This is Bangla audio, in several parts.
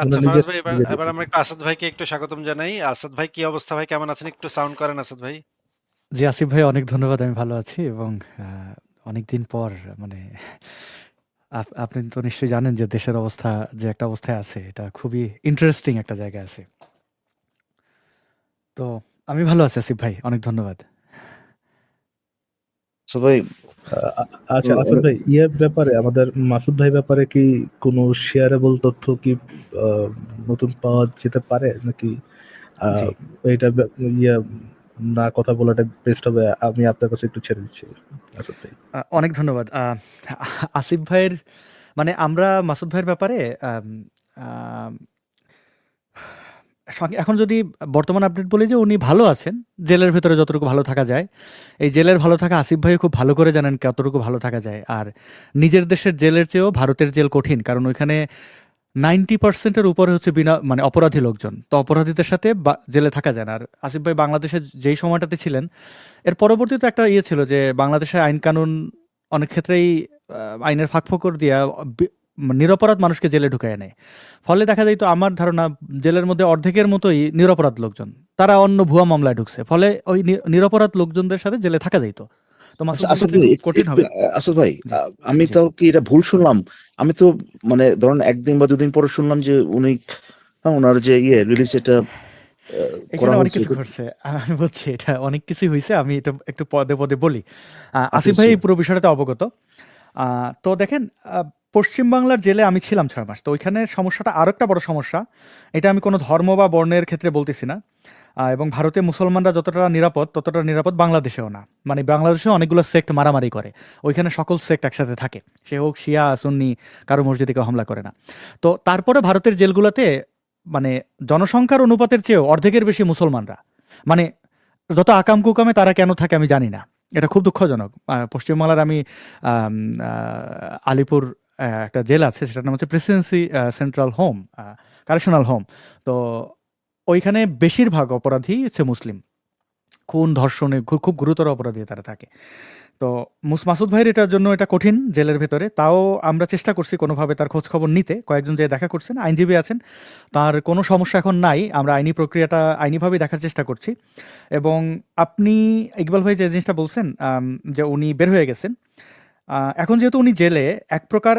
আচ্ছা ফারাজ নিজের ভাই, এবার নিজের এবার দেশে। আমরা একটু আসাদ ভাইকে একটু স্বাগতম জানাই। আসাদ ভাই, কি অবস্থা ভাই? কেমন আছেন? একটু সাউন্ড করেন আসাদ ভাই। জি, আসিফ ভাই অনেক ধন্যবাদ। আমি ভালো আছি এবং অনেকদিন পর মানে আপনি তো নিশ্চয়ই জানেন যে দেশের অবস্থা যে একটা অবস্থায় আছে এটা খুবই ইন্টারেস্টিং একটা জায়গায় আছে। তো আমি ভালো আছি আসিফ ভাই। অনেক ধন্যবাদ। সো ভাই, আচ্ছা আসাদ ভাই, ইয়ের ব্যাপারে আমাদের মাসুদ ভাই ব্যাপারে কি কোনো শেয়ারেবল তথ্য কি আহ, নতুন পাওয়া যেতে পারে নাকি আহ, জি। এটা ইয়ে না কথা বলাটা বেস্ট হবে? আমি আপনার কাছে একটু ছেড়ে দিচ্ছি আসাদ ভাই। অনেক ধন্যবাদ। আসিফ ভাইয়ের মানে আমরা মাসুদ ভাইয়ের ব্যাপারে আম আম এখন যদি বর্তমান আপডেট বলি যে উনি ভালো আছেন। জেলের ভেতরে যতটুকু ভালো থাকা যায়। এই জেলের ভালো থাকা আসিফ ভাইও খুব ভালো করে জানেন কতটুকু ভালো থাকা যায়। আর নিজের দেশের জেলের চেয়েও ভারতের জেল কঠিন। কারণ ওইখানে 90% এর উপরে হচ্ছে বিনা মানে অপরাধী লোকজন। তো অপরাধীদের সাথে জেলে থাকা যায় না। আর আসিফ ভাই বাংলাদেশে যেই সময়টাতে ছিলেন, এর পরবর্তীতে একটা ইয়ে ছিল যে বাংলাদেশের আইন-কানুন অনেক ক্ষেত্রেই আইনের ফাঁকফোকর দিয়া বি নিরপরাধ মানুষকে জেলে ঢুকায়ে নেয়। ফলে দেখা যাইত আমার ধারণা জেলের মধ্যে অর্ধেকের মতোই নিরপরাধ লোকজন। তারা অন্য ভুয়া মামলায় ঢুকছে। ফলে ওই নিরপরাধ লোকজনদের সাথে জেলে থাকা যাইত। তো আচ্ছা মাসুদের আসাদ ক্ষেত্রে ভাই, খুব একটু কঠিন একটু হবে। আসাদ ভাই, জি, আমি জি। তো কি এটা ভুল শুনলাম? আমি তো মানে ধরুন একদিন বা দুদিন পরে শুনলাম যে উনি, ওনার যে রিলিজ এটা করা এখানে অনেক হয়েছে কিছু এটা। ঘটছে। আমি বলছি এটা অনেক কিছুই হইছে। আমি এটা একটু পদে, পদে বলি। আচ্ছা আসিফ ভাই আচ্ছা। এই পুরো বিষয়টাতে অবগত। তো দেখেন পশ্চিম বাংলার জেলে আমি ছিলাম ৬ মাস। তো ওইখানে সমস্যাটা আরেকটা বড় সমস্যা। এটা আমি কোনো ধর্ম বা বর্ণের ক্ষেত্রে বলতেছি না। এবং ভারতে মুসলমানরা যতটা নিরাপদ, ততটা নিরাপদ বাংলাদেশেও না। মানে বাংলাদেশেও অনেকগুলো সেক্ট মারামারি করে। ওইখানে সকল সেক্ট একসাথে থাকে। সে হোক শিয়া, সুন্নি, কারো মসজিদে কেউ হামলা করে না। তো তারপরে ভারতের জেলগুলোতে মানে জনসংখ্যার অনুপাতের চেয়েও অর্ধেকের বেশি মুসলমানরা। মানে যত আকাম কুকামে তারা কেন থাকে আমি জানি না। এটা খুব দুঃখজনক। পশ্চিমবাংলার আমি আম আ আলিপুর একটা জেল আছে সেটার নাম হচ্ছে Presidency central home correctional home. তো ওইখানে বেশিরভাগ অপরাধী হচ্ছে মুসলিম। খুন, ধর্ষণে খুব গুরুতর অপরাধী তারা থাকে। তো মাসুদ ভাইয়ের এটার জন্য এটা কঠিন জেলের ভেতরে। তাও আমরা চেষ্টা করছি কোনোভাবে তার খোঁজখবর নিতে। কয়েকজন যেয়ে দেখা করছেন, আইনজীবী আছেন। তার কোনো সমস্যা এখন নাই। আমরা আইনি প্রক্রিয়াটা আইনিভাবেই দেখার চেষ্টা করছি। এবং আপনি ইকবাল ভাই যে জিনিসটা বলছেন যে উনি বের হয়ে গেছেন। এখন যেহেতু উনি জেলে এক প্রকার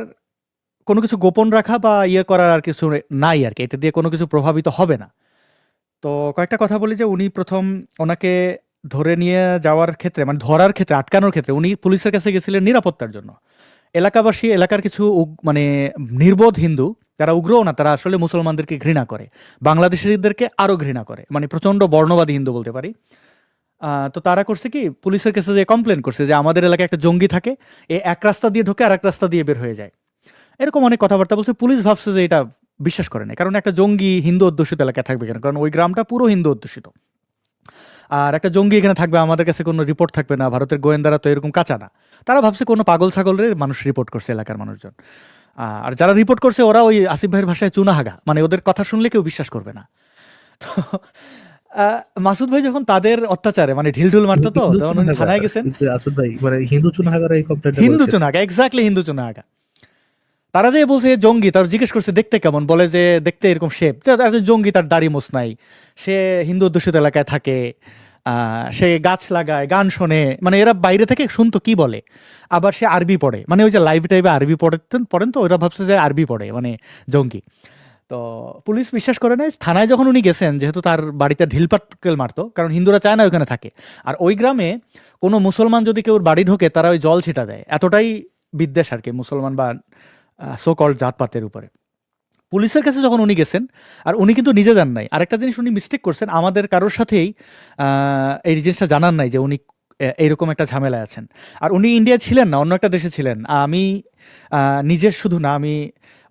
কোনো কিছু গোপন রাখা বা ইয়ে করার আর কিছু নাই আরকি। এটা দিয়ে কোনো কিছু প্রভাবিত হবে না। তো কয়েকটা কথা বলি যে উনি ১ম ওনাকে ধরে নিয়ে যাওয়ার ক্ষেত্রে মানে ধরার ক্ষেত্রে, আটকানোর ক্ষেত্রে উনি পুলিশের কাছে গেছিলেন নিরাপত্তার জন্য। এলাকাবাসী, এলাকার কিছু মানে নির্বোধ হিন্দু, যারা উগ্রও না, তারা আসলে মুসলমানদেরকে ঘৃণা করে। বাংলাদেশীদেরকে আরো ঘৃণা করে। মানে প্রচন্ড বর্ণবাদী হিন্দু বলতে পারি। তো তারা করছে কি পুলিশের কাছে যেয়ে কমপ্লেইন করছে যে আমাদের এলাকায় একটা জঙ্গি থাকে। এক রাস্তা দিয়ে ঢোকে আরেক রাস্তা দিয়ে বের হয়ে যায়। এরকম অনেক কথাবার্তা বলছে। পুলিশ ভাবছে যে এটা বিশ্বাস করে নাই। কারণ একটা জঙ্গি হিন্দু অধ্যুষিত এলাকায় থাকবে কেন? কারণ ওই গ্রামটা পুরো হিন্দু অধ্যুষিত। আর একটা জঙ্গি এখানে থাকবে, আমাদের কাছে কোনো রিপোর্ট থাকবে না। ভারতের গোয়েন্দারা তো এরকম কাঁচা না। তারা ভাবছে কোনো পাগল ছাগলের মানুষ রিপোর্ট করছে এলাকার মানুষজন। আর যারা রিপোর্ট করছে ওরা ওই আসিফ ভাইয়ের ভাষায় চুনাহাগা। মানে ওদের কথা শুনলে কেউ বিশ্বাস করবে না। তো আ মাসুদ ভাই যখন তাদের অত্যাচারে মানে ঢিলঢুল মারতো তো, হিন্দু তখন উনি চুনাহাগা, থানায় গেছেন। আসাদ ভাই মানে হিন্দু চুনাহাগারা এই কমপ্লেন্টটা হিন্দু করেছে? চুনাহাগা, এক্সাক্টলি হিন্দু চুনাহাগা। তারা যে বলছে এ জঙ্গি, তার জিজ্ঞেস করছে দেখতে কেমন? বলে যে দেখতে এরকম শেপ। জঙ্গি, তার দাড়ি মোছ নাই। সে হিন্দু অধ্যুষিত এলাকায় থাকে। সে গাছ লাগায়, গান শোনে। মানে এরা বাইরে থেকে শুনতো কি বলে। আবার সে আরবি পড়ে। মানে ওই যে লাইভ টাইপে আরবি পড়েন তো ওরা ভাবছে যে আরবি পড়ে মানে জঙ্গি। তো পুলিশ বিশ্বাস করে নাই। থানায় যখন উনি গেছেন, যেহেতু তার বাড়িতে ঢিলপাটকেল মারতো, কারণ হিন্দুরা চায় না ওখানে থাকে। আর ওই গ্রামে কোনো মুসলমান যদি কেউ বাড়ি ঢোকে তারা ওই জল ছিটা দেয়। এতটাই বিদ্বেষ আর কি মুসলমান বা সো কল্ড জাতপাতের উপরে। পুলিশের কাছে যখন উনি গেছেন, আর উনি কিন্তু নিজে যান নাই। আরেকটা জিনিস উনি মিস্টেক করছেন, আমাদের কারোর সাথেই এই জিনিসটা জানান নাই যে উনি এইরকম একটা ঝামেলায় আছেন। আর উনি ইন্ডিয়া ছিলেন না, অন্য একটা দেশে ছিলেন। আমি নিজের শুধু না, আমি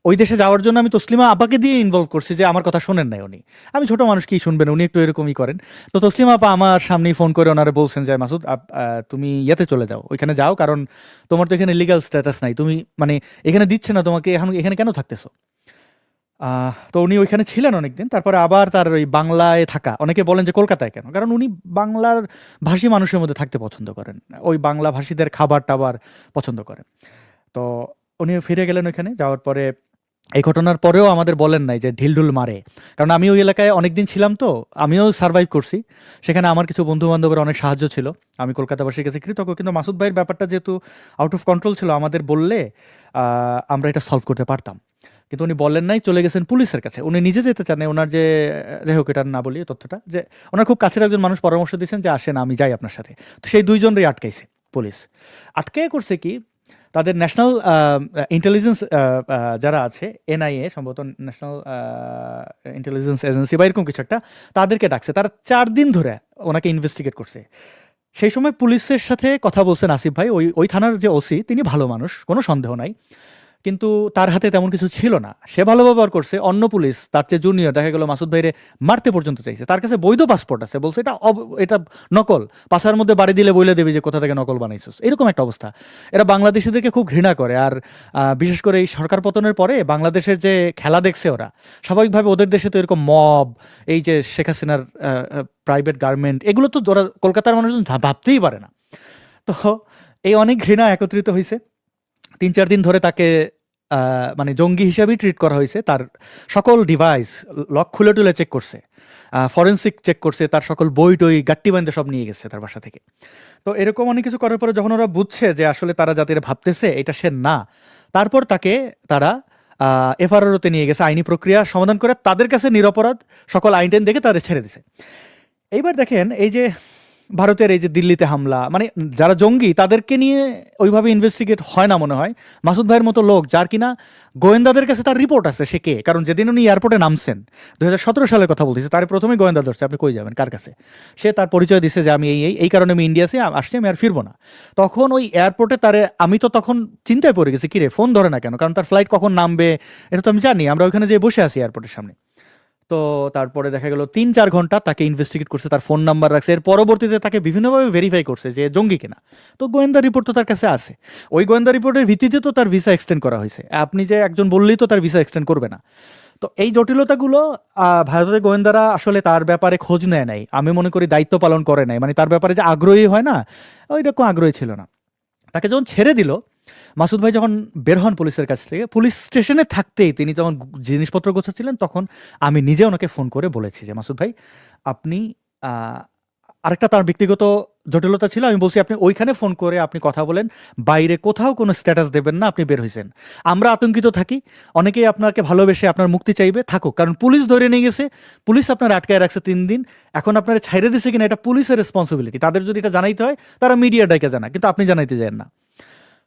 ওই দেশে যাওয়ার জন্য আমি তসলিমা আপাকে দিয়ে ইনভলভ করছি যে আমার কথা শোনেন নাই উনি। আমি ছোট মানুষ, কি শুনবেন? উনি একটু এরকমই করেন। তো তসলিমা আপা আমার সামনেই ফোন করে ওনারে বলছেন যে মাসুদ তুমি ইয়েতে চলে যাও, ওইখানে যাও, কারণ তোমার তো এখানে লিগ্যাল স্ট্যাটাস নাই। তুমি মানে এখানে দিচ্ছে না তোমাকে, এখন এখানে কেন থাকতেছো? তো উনি ওইখানে ছিলেন অনেকদিন। তারপরে আবার তার ওই বাংলায় থাকা, অনেকে বলেন যে কলকাতায় কেন? কারণ উনি বাংলার ভাষী মানুষের মধ্যে থাকতে পছন্দ করেন। ওই বাংলা ভাষীদের খাবার-টাবার পছন্দ করেন। তো উনি ফিরে গেলেন ওইখানে। যাওয়ার পরে এই ঘটনার পরেও আমাদের বলেন নাই যে ঢিলঢুল মারে, কারণ আমি ওই এলাকায় অনেকদিন ছিলাম, তো আমিও সার্ভাইভ করছি। সেখানে আমার কিছু বন্ধু বান্ধবের অনেক সাহায্য ছিল, আমি কলকাতাবাসীর কাছে কৃতজ্ঞ। কিন্তু মাসুদ ভাইয়ের ব্যাপারটা যেহেতু আউট অফ কন্ট্রোল ছিল, আমাদের বললে আমরা এটা সলভ করতে পারতাম। কিন্তু উনি বলেন নাই, চলে গেছেন পুলিশের কাছে। উনি নিজে যেতে চান না, ওনার যে যাই হোক এটা না বলি তথ্যটা, যে ওনার খুব কাছের একজন মানুষ পরামর্শ দিয়েছেন যে আসেন আমি যাই আপনার সাথে। তো সেই দুইজনই আটকাইছে পুলিশ। আটকায় করছে কি, তাদের ন্যাশনাল ইন্টেলিজেন্স যারা আছে, এনআইএ সম্ভবত, ন্যাশনাল ইন্টেলিজেন্স এজেন্সি বা এরকম কিছু একটা, তাদেরকে ডাকছে। তারা 4 দিন ধরে ওনাকে ইনভেস্টিগেট করছে। সেই সময় পুলিশের সাথে কথা বলছেন আসিফ ভাই, ওই থানার যে ওসি, তিনি ভালো মানুষ, কোনো সন্দেহ নাই, কিন্তু তার হাতে তেমন কিছু ছিল না। সে ভালো ব্যবহার করছে। অন্য পুলিশ তার চেয়ে জুনিয়র, দেখা গেল মাসুদ ভাইরে মারতে পর্যন্ত চাইছে। তার কাছে বৈধ পাসপোর্ট আছে, বলছে এটা নকল, পাশার মধ্যে বাড়ি দিলে বইলে দেবে যে কোথা থেকে নকল বানাইছিস, এরকম একটা অবস্থা। এরা বাংলাদেশিদেরকে খুব ঘৃণা করে। আর বিশেষ করে এই সরকার পতনের পরে বাংলাদেশের যে খেলা দেখছে ওরা, স্বাভাবিকভাবে ওদের দেশে তো এরকম মব, এই যে শেখ হাসিনার প্রাইভেট গার্মেন্ট, এগুলো তো ওরা কলকাতার মানুষজন ভাবতেই পারে না। তো এই অনেক ঘৃণা একত্রিত হয়েছে। 3-4 দিন ধরে তাকে মানে জঙ্গি হিসাবেই ট্রিট করা হয়েছে। তার সকল ডিভাইস লক খুলে টুলে চেক করছে, ফরেন্সিক চেক করছে, তার সকল বই টই গাট্টি বান্ধে সব নিয়ে গেছে তার বাসা থেকে। তো এরকম অনেক কিছু করার পরে যখন ওরা বুঝছে যে আসলে তারা যাদের ভাবতেছে এটা সে না, তারপর তাকে তারা এফআরওতে নিয়ে গেছে, আইনি প্রক্রিয়া সমাধান করে তাদের কাছে নিরপরাধ, সকল আইন টাইন দেখে তাদের ছেড়ে দিছে। এইবার দেখেন, এই যে ভারতের এই যে দিল্লিতে হামলা, মানে যারা জঙ্গি তাদেরকে নিয়ে ওইভাবে ইনভেস্টিগেট হয় না মনে হয়। মাসুদ ভাইয়ের মতো লোক, যার কিনা গোয়েন্দাদের কাছে তার রিপোর্ট আছে, সে কে? কারণ যেদিন উনি এয়ারপোর্টে নামছেন, 2017 সালের কথা বলতেছে, তার প্রথমে গোয়েন্দা ধরছে, আপনি কই যাবেন, কার কাছে? সে তার পরিচয় দিচ্ছে যে আমি এই কারণে আমি ইন্ডিয়াতে আসছি, আমি আর ফিরবো না। তখন ওই এয়ারপোর্টে তারে, আমি তো তখন চিন্তায় পড়ে গেছি, কিরে ফোন ধরে না কেন? কারণ তার ফ্লাইট কখন নামবে এটা তো আমি জানি। আমরা ওইখানে যেয়ে বসে আছি এয়ারপোর্টের সামনে। তো তারপরে দেখা গেল 3-4 ঘন্টা তাকে ইনভেস্টিগেট করছে, তার ফোন নাম্বার রাখছে। এর পরবর্তীতে তাকে বিভিন্নভাবে ভেরিফাই করছে যে জঙ্গি কিনা। তো গোয়েন্দা রিপোর্ট তো তার কাছে আছে, ওই গোয়েন্দা রিপোর্টের ভিত্তিতে তো তার ভিসা এক্সটেন্ড করা হয়েছে। আপনি যে একজন বললেই তো তার ভিসা এক্সটেন্ড করবে না। তো এই জটিলতাগুলো ভারতের গোয়েন্দারা আসলে তার ব্যাপারে খোঁজ নেয় নাই, আমি মনে করি দায়িত্ব পালন করে নাই। মানে তার ব্যাপারে যে আগ্রহী হয় না, ওইরকম আগ্রহী ছিল না। তাকে যখন ছেড়ে দিল, মাসুদ ভাই যখন বের হন পুলিশের কাছ থেকে, পুলিশ স্টেশনে থাকতেই তিনি যখন জিনিসপত্র গোছাচ্ছিলেন, তখন আমি নিজে ওনাকে ফোন করে বলেছি যে মাসুদ ভাই, আপনি আরেকটা তার ব্যক্তিগত জটিলতা ছিল, আমি বলছি আপনি ওইখানে ফোন করে আপনি কথা বলেন, বাইরে কোথাও কোনো স্ট্যাটাস দেবেন না, আপনি বের হয়েছেন। আমরা আতঙ্কিত থাকি, অনেকেই আপনাকে ভালোবেসে আপনার মুক্তি চাইবে, থাকুক, কারণ পুলিশ ধরে নিয়ে গেছে, পুলিশ আপনার আটকায় রাখছে 3 দিন, এখন আপনারা ছাইড়ে দিছে কিনা এটা পুলিশের রেসপন্সিবিলিটি। তাদের যদি এটা জানাইতে হয় তারা মিডিয়া ডাইকে জানায়, কিন্তু আপনি জানাইতে যান না।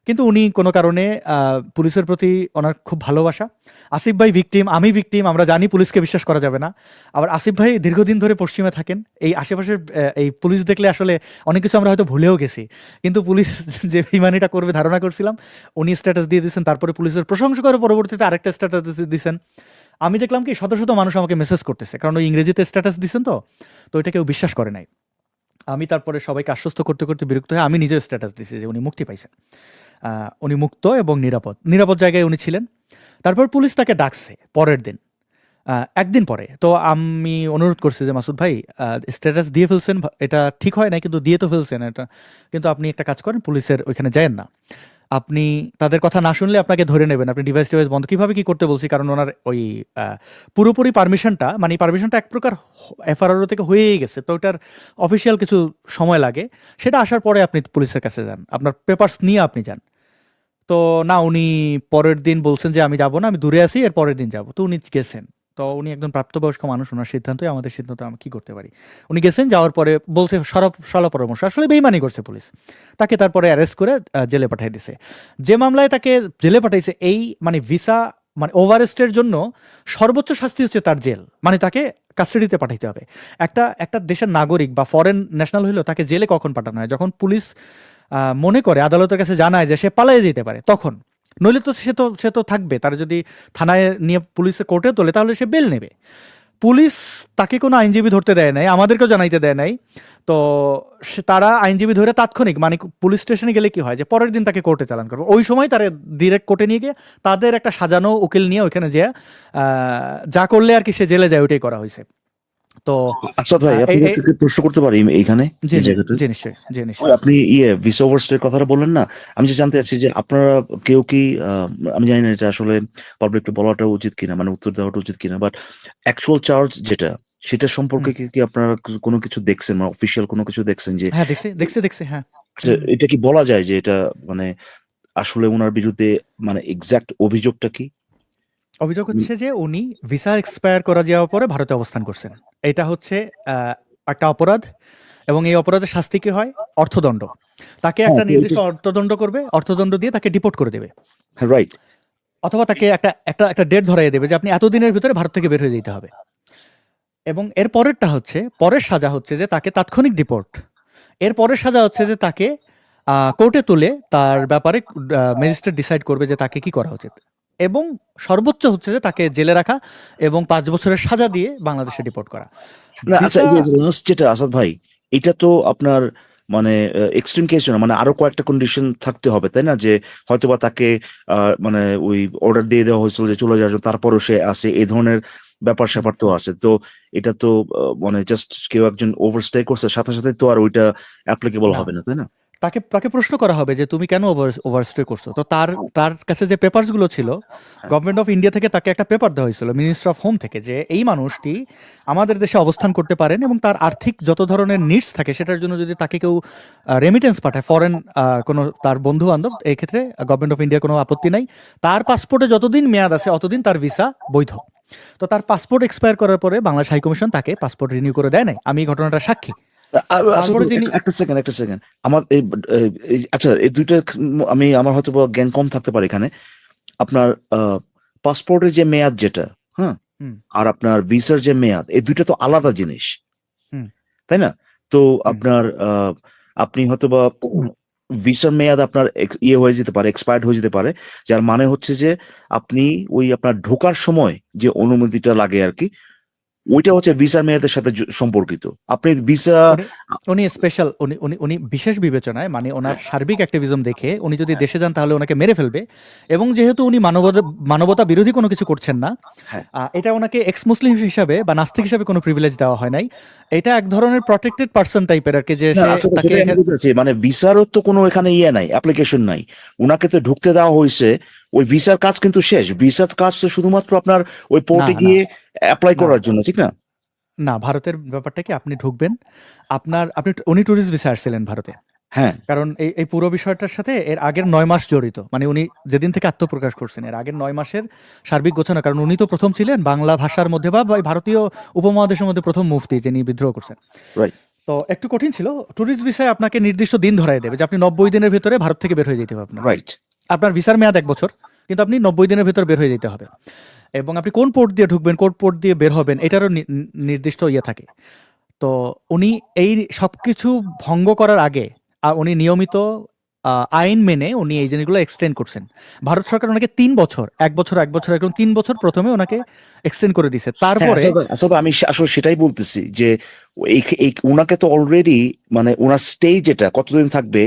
কিন্তু উনি কোনো কারণে পুলিশের প্রতি ওনার খুব ভালোবাসা। আসিফ ভাই ভিকটিম, আমি ভিকটিম, আমরা জানি পুলিশকে বিশ্বাস করা যাবে না। আবার আসিফ ভাই দীর্ঘদিন ধরে পশ্চিমে থাকেন, এই আশেপাশের এই পুলিশ দেখলে আসলে অনেক কিছু আমরা হয়তো ভুলেও গেছি, কিন্তু পুলিশ যে বেইমানিটা করবে ধারণা করছিলাম। উনি স্ট্যাটাস দিয়ে দিয়েছেন, তারপরে পুলিশের প্রশংসা করে পরবর্তীতে আরেকটা স্ট্যাটাস দিয়েছেন। আমি দেখলাম কি শত শত মানুষ আমাকে মেসেজ করতেছে, কারণ ওই ইংরেজিতে স্ট্যাটাস দিচ্ছেন, তো ওইটা কেউ বিশ্বাস করে নাই। আমি তারপরে সবাইকে আশ্বস্ত করতে করতে বিরক্ত হয়ে আমি নিজেও স্ট্যাটাস দিয়েছি যে উনি মুক্তি পাইছেন, উনি মুক্ত এবং নিরাপদ জায়গায় উনি ছিলেন। তারপর পুলিশ তাকে ডাকছে পরের দিন, 1 দিন পরে। তো আমি অনুরোধ করছি যে মাসুদ ভাই, স্ট্যাটাস দিয়ে ফেলছেন, এটা ঠিক হয় না, কিন্তু দিয়ে তো ফেলছেন এটা, কিন্তু আপনি একটা কাজ করেন, পুলিশের ওইখানে যায়েন না, আপনি তাদের কথা না শুনলে আপনাকে ধরে নেবেন, আপনি ডিভাইস টিভাইস বন্ধ। কিভাবে কি করতে বলছি, কারণ ওনার ওই পুরোপুরি পারমিশনটা, মানে পারমিশনটা এক প্রকার এফআরও থেকে হয়েই গেছে, তো ওটার অফিসিয়াল কিছু সময় লাগে, সেটা আসার পরে আপনি পুলিশের কাছে যান, আপনার পেপারস নিয়ে আপনি যান। তো না, উনি পরের দিন বলছেন যে আমি যাব না, আমি দূরে আছি, এর পরের দিন যাব। তো উনি গেছেন। তো উনি একজন প্রাপ্তবয়স্ক মানুষ, ওনার সিদ্ধান্তই আমাদের সিদ্ধান্ত, আমি কি করতে পারি। উনি গেছেন, যাওয়ার পরে বলছে সরল পরামর্শ, আসলে বেইমানি করছে পুলিশ। তাকে তারপরে অ্যারেস্ট করে জেলে পাঠিয়ে দিছে। যে মামলায় তাকে জেলে পাঠাইছে, এই মানে ভিসা মানে ওভারস্টের জন্য সর্বোচ্চ শাস্তি হচ্ছে তার জেল, মানে তাকে কাস্টাডিতে পাঠাইতে হবে। একটা দেশের নাগরিক বা ফরেন ন্যাশনাল হইলেও তাকে জেলে কখন পাঠানো হয়, যখন পুলিশ মনে করে, আদালতের কাছে জানায় যে সে পালিয়ে যেতে পারে, তখন। নইলে তো সে তো থাকবে, তার যদি থানায় নিয়ে পুলিশে কোর্টে তোলে তাহলে সে বেল নেবে। পুলিশ তাকে কোনো আইনজীবী ধরতে দেয় নাই, আমাদেরকেও জানাইতে দেয় নাই। তো তারা আইনজীবী ধরে তাৎক্ষণিক, মানে পুলিশ স্টেশনে গেলে কি হয় যে পরের দিন তাকে কোর্টে চালান করবে, ওই সময় তারা ডিরেক্ট কোর্টে নিয়ে গিয়ে তাদের একটা সাজানো উকিল নিয়ে ওইখানে যে যা করলে আর কি সে জেলে যায়, ওইটাই করা হয়েছে। তো আচ্ছা ভাই, আহ, আপনি এই- এই- একটা প্রশ্ন করতে পারি এইখানে, জি এই জি জায়গাটা? জি নিশ্চয়ই, জি ওই নিশ্চয়ই। আপনি ভিসা ওভারস্টের কথাটা বললেন না, আমি যে জানতে চাচ্ছি যে আপনারা কেউ কি আমি জানি না এটা আসলে পাবলিকলি বলাটা উচিত কিনা, মানে উত্তর দেওয়াটা উচিত কিনা, বাট অ্যাকচুয়াল চার্জ যেটা, সেটা সম্পর্কে হুম। কি আপনারা কোনো কিছু দেখছেন, মানে অফিসিয়াল কোনো কিছু দেখছেন যে হ্যাঁ, দেখছি, হ্যাঁ। এটা কি বলা যায় যে এটা মানে আসলে ওনার বিরুদ্ধে মানে এক্সাক্ট অভিযোগটা কি? অভিযোগ হচ্ছে যে উনি ভিসা এক্সপায়ার করা যাওয়ার পরে ভারতে অবস্থান করছেন। এটা হচ্ছে একটা অপরাধ, এবং এই অপরাধের শাস্তি কি হয়? অর্থদণ্ড। তাকে হ্যাঁ, একটা তো নির্দিষ্ট এটা অর্থদণ্ড করবে, অর্থদণ্ড দিয়ে তাকে ডিপোর্ট করে দেবে, রাইট। অথবা তাকে একটা ডেট ধরাইয়ে দেবে যে আপনি এতদিনের ভিতরে ভারত থেকে বের হয়ে যেতে হবে। এবং এর পরেরটা হচ্ছে, পরের সাজা হচ্ছে যে তাকে তাৎক্ষণিক ডিপোর্ট। এর পরের সাজা হচ্ছে যে তাকে কোর্টে তুলে তার ব্যাপারে ম্যাজিস্ট্রেট ডিসাইড করবে যে তাকে কি করা উচিত। এবং সর্বোচ্চ হচ্ছে যে তাকে জেলে রাখা এবং 5 বছরের সাজা দিয়ে বাংলাদেশে ডিপোর্ট করা। না আচ্ছা, ভিসা এই যে লাস্ট যেটা আসাদ ভাই, এটা তো আপনার মানে এক্সট্রিম কেস না, মানে আরো কয়েকটা কন্ডিশন থাকতে হবে, তাই না? যে হয়তোবা তাকে মানে ওই অর্ডার দিয়ে দেওয়া হয়েছিল যে চলে যাওয়ার জন্য, তারপরও সে আসে, এই ধরনের ব্যাপার স্যাপার তো আছে। তো এটা তো মানে জাস্ট কেউ একজন ওভারস্টে করছে, সাথে সাথে তো আর ওইটা অ্যাপ্লিকেবল না, হবে না, তাই না? তাকে তাকে প্রশ্ন করা হবে যে তুমি কেন ওভারস্টে করছো। তো তার তার কাছে যে পেপারস গুলো ছিল, হ্যাঁ। গভর্নমেন্ট অফ ইন্ডিয়া থেকে তাকে একটা পেপার দেওয়া হয়েছিল, মিনিস্টার অফ হোম থেকে, যে এই মানুষটি আমাদের দেশে অবস্থান করতে পারেন এবং তার আর্থিক যত ধরনের নিডস থাকে সেটার জন্য যদি তাকে কেউ রেমিটেন্স পাঠায়, ফরেন কোনো তার বন্ধু বান্ধব, এই ক্ষেত্রে গভর্নমেন্ট অফ ইন্ডিয়ার কোনো আপত্তি নাই। তার পাসপোর্টে যতদিন মেয়াদ আছে অতদিন তার ভিসা বৈধ। তো তার পাসপোর্ট এক্সপায়ার করার পরে বাংলাদেশ হাইকমিশন তাকে পাসপোর্ট রিনিউ করে দেয় নাই। আমি এই ঘটনাটা সাক্ষী। আচ্ছা, তারপরে তিনি একটা সেকেন্ড আমার আচ্ছা, এই দুইটা আমি আমার হয়তো বা জ্ঞান কম থাকতে পারে এখানে। আপনার পাসপোর্টের যে মেয়াদ যেটা, হ্যাঁ, হুম আর আপনার ভিসার যে মেয়াদ, এই দুইটা তো আলাদা জিনিস, হুম তাই না? তো হুম আপনার আপনি হয়তো বা ভিসার মেয়াদ আপনার হয়ে যেতে পারে, এক্সপায়ার্ড হয়ে যেতে পারে, যার মানে হচ্ছে যে আপনি ওই আপনার ঢোকার সময় যে অনুমতিটা লাগে আর কি, ওইটা হচ্ছে ভিসার মেয়াদের সাথে সম্পর্কিত। আপনি ভিসা উনি উনি স্পেশাল, উনি উনি উনি বিশেষ বিবেচনায়, মানে ওনার সার্বিক অ্যাক্টিভিজম দেখে উনি যদি দেশে যান তাহলে ওনাকে মেরে ফেলবে। এবং যেহেতু উনি মানবতা বিরোধী কোনো কিছু করছেন না, হ্যাঁ, এটা ওনাকে এক্স মুসলিম হিসাবে বা নাস্তিক হিসাবে কোনো প্রিভিলেজ দেওয়া হয় নাই। এটা এক ধরনের প্রটেক্টেড পার্সন টাইপের আর কি, যে না সে আসলে তাকে সেটাই আমি বলতে চাচ্ছি, মানে ভিসারও তো কোনো এখানে নাই, অ্যাপ্লিকেশন নাই, উনাকে তো ঢুকতে দেওয়া হয়েছে। ওই ভিসার কাজ কিন্তু শেষ, ভিসার কাজ তো শুধুমাত্র আপনার ওই না পোর্টে না গিয়ে অ্যাপ্লাই না করার জন্য, ঠিক না? না, ভারতের ব্যাপারটা কি, আপনি ঢুকবেন, উনি ট্যুরিস্ট ভিসা আসছিলেন ভারতে। হ্যাঁ, কারণ এই পুরো বিষয়টার সাথে এর আগের 9 মাস জড়িত, মানে উনি যেদিন থেকে আত্মপ্রকাশ করছেন এর আগের 9 মাসের সার্বিক গোছানো। কারণ উনি তো প্রথম ছিলেন বাংলা ভাষার মধ্যে বা এই ভারতীয় উপমহাদেশের মধ্যে প্রথম মুফতি যিনি বিদ্রোহ করছেন। রাইট তো একটু কঠিন ছিল। ট্যুরিস্ট ভিসায় আপনাকে নির্দিষ্ট দিন ধরাই দেবে যে আপনি 90 দিনের ভিতরে ভারত থেকে বের হয়ে যেতে হবে আপনার। রাইট। আপনার ভিসার মেয়াদ 1 বছর, কিন্তু আপনি 90 দিনের ভিতর বের হয়ে যেতে হবে। এবং আপনি কোন পোর্ট দিয়ে ঢুকবেন, কোন পোর্ট দিয়ে বের হবেন, এটারও নির্দিষ্ট ইয়ে থাকে। তো উনি এই সবকিছু ভঙ্গ করার আগে উনি নিয়মিত আইন মেনে উনি এই জিনিসগুলো এক্সটেন্ড করছেন। ভারত সরকার ওনাকে 3 বছর, 1 বছর এখন 3 বছর প্রথমে ওনাকে এক্সটেন্ড করে দিছে। হ্যাঁ, তারপরে আসলে আমি আসলে সেটাই বলতেছি যে উনাকে তো অলরেডি মানে ওনার স্টে যেটা কতদিন থাকবে,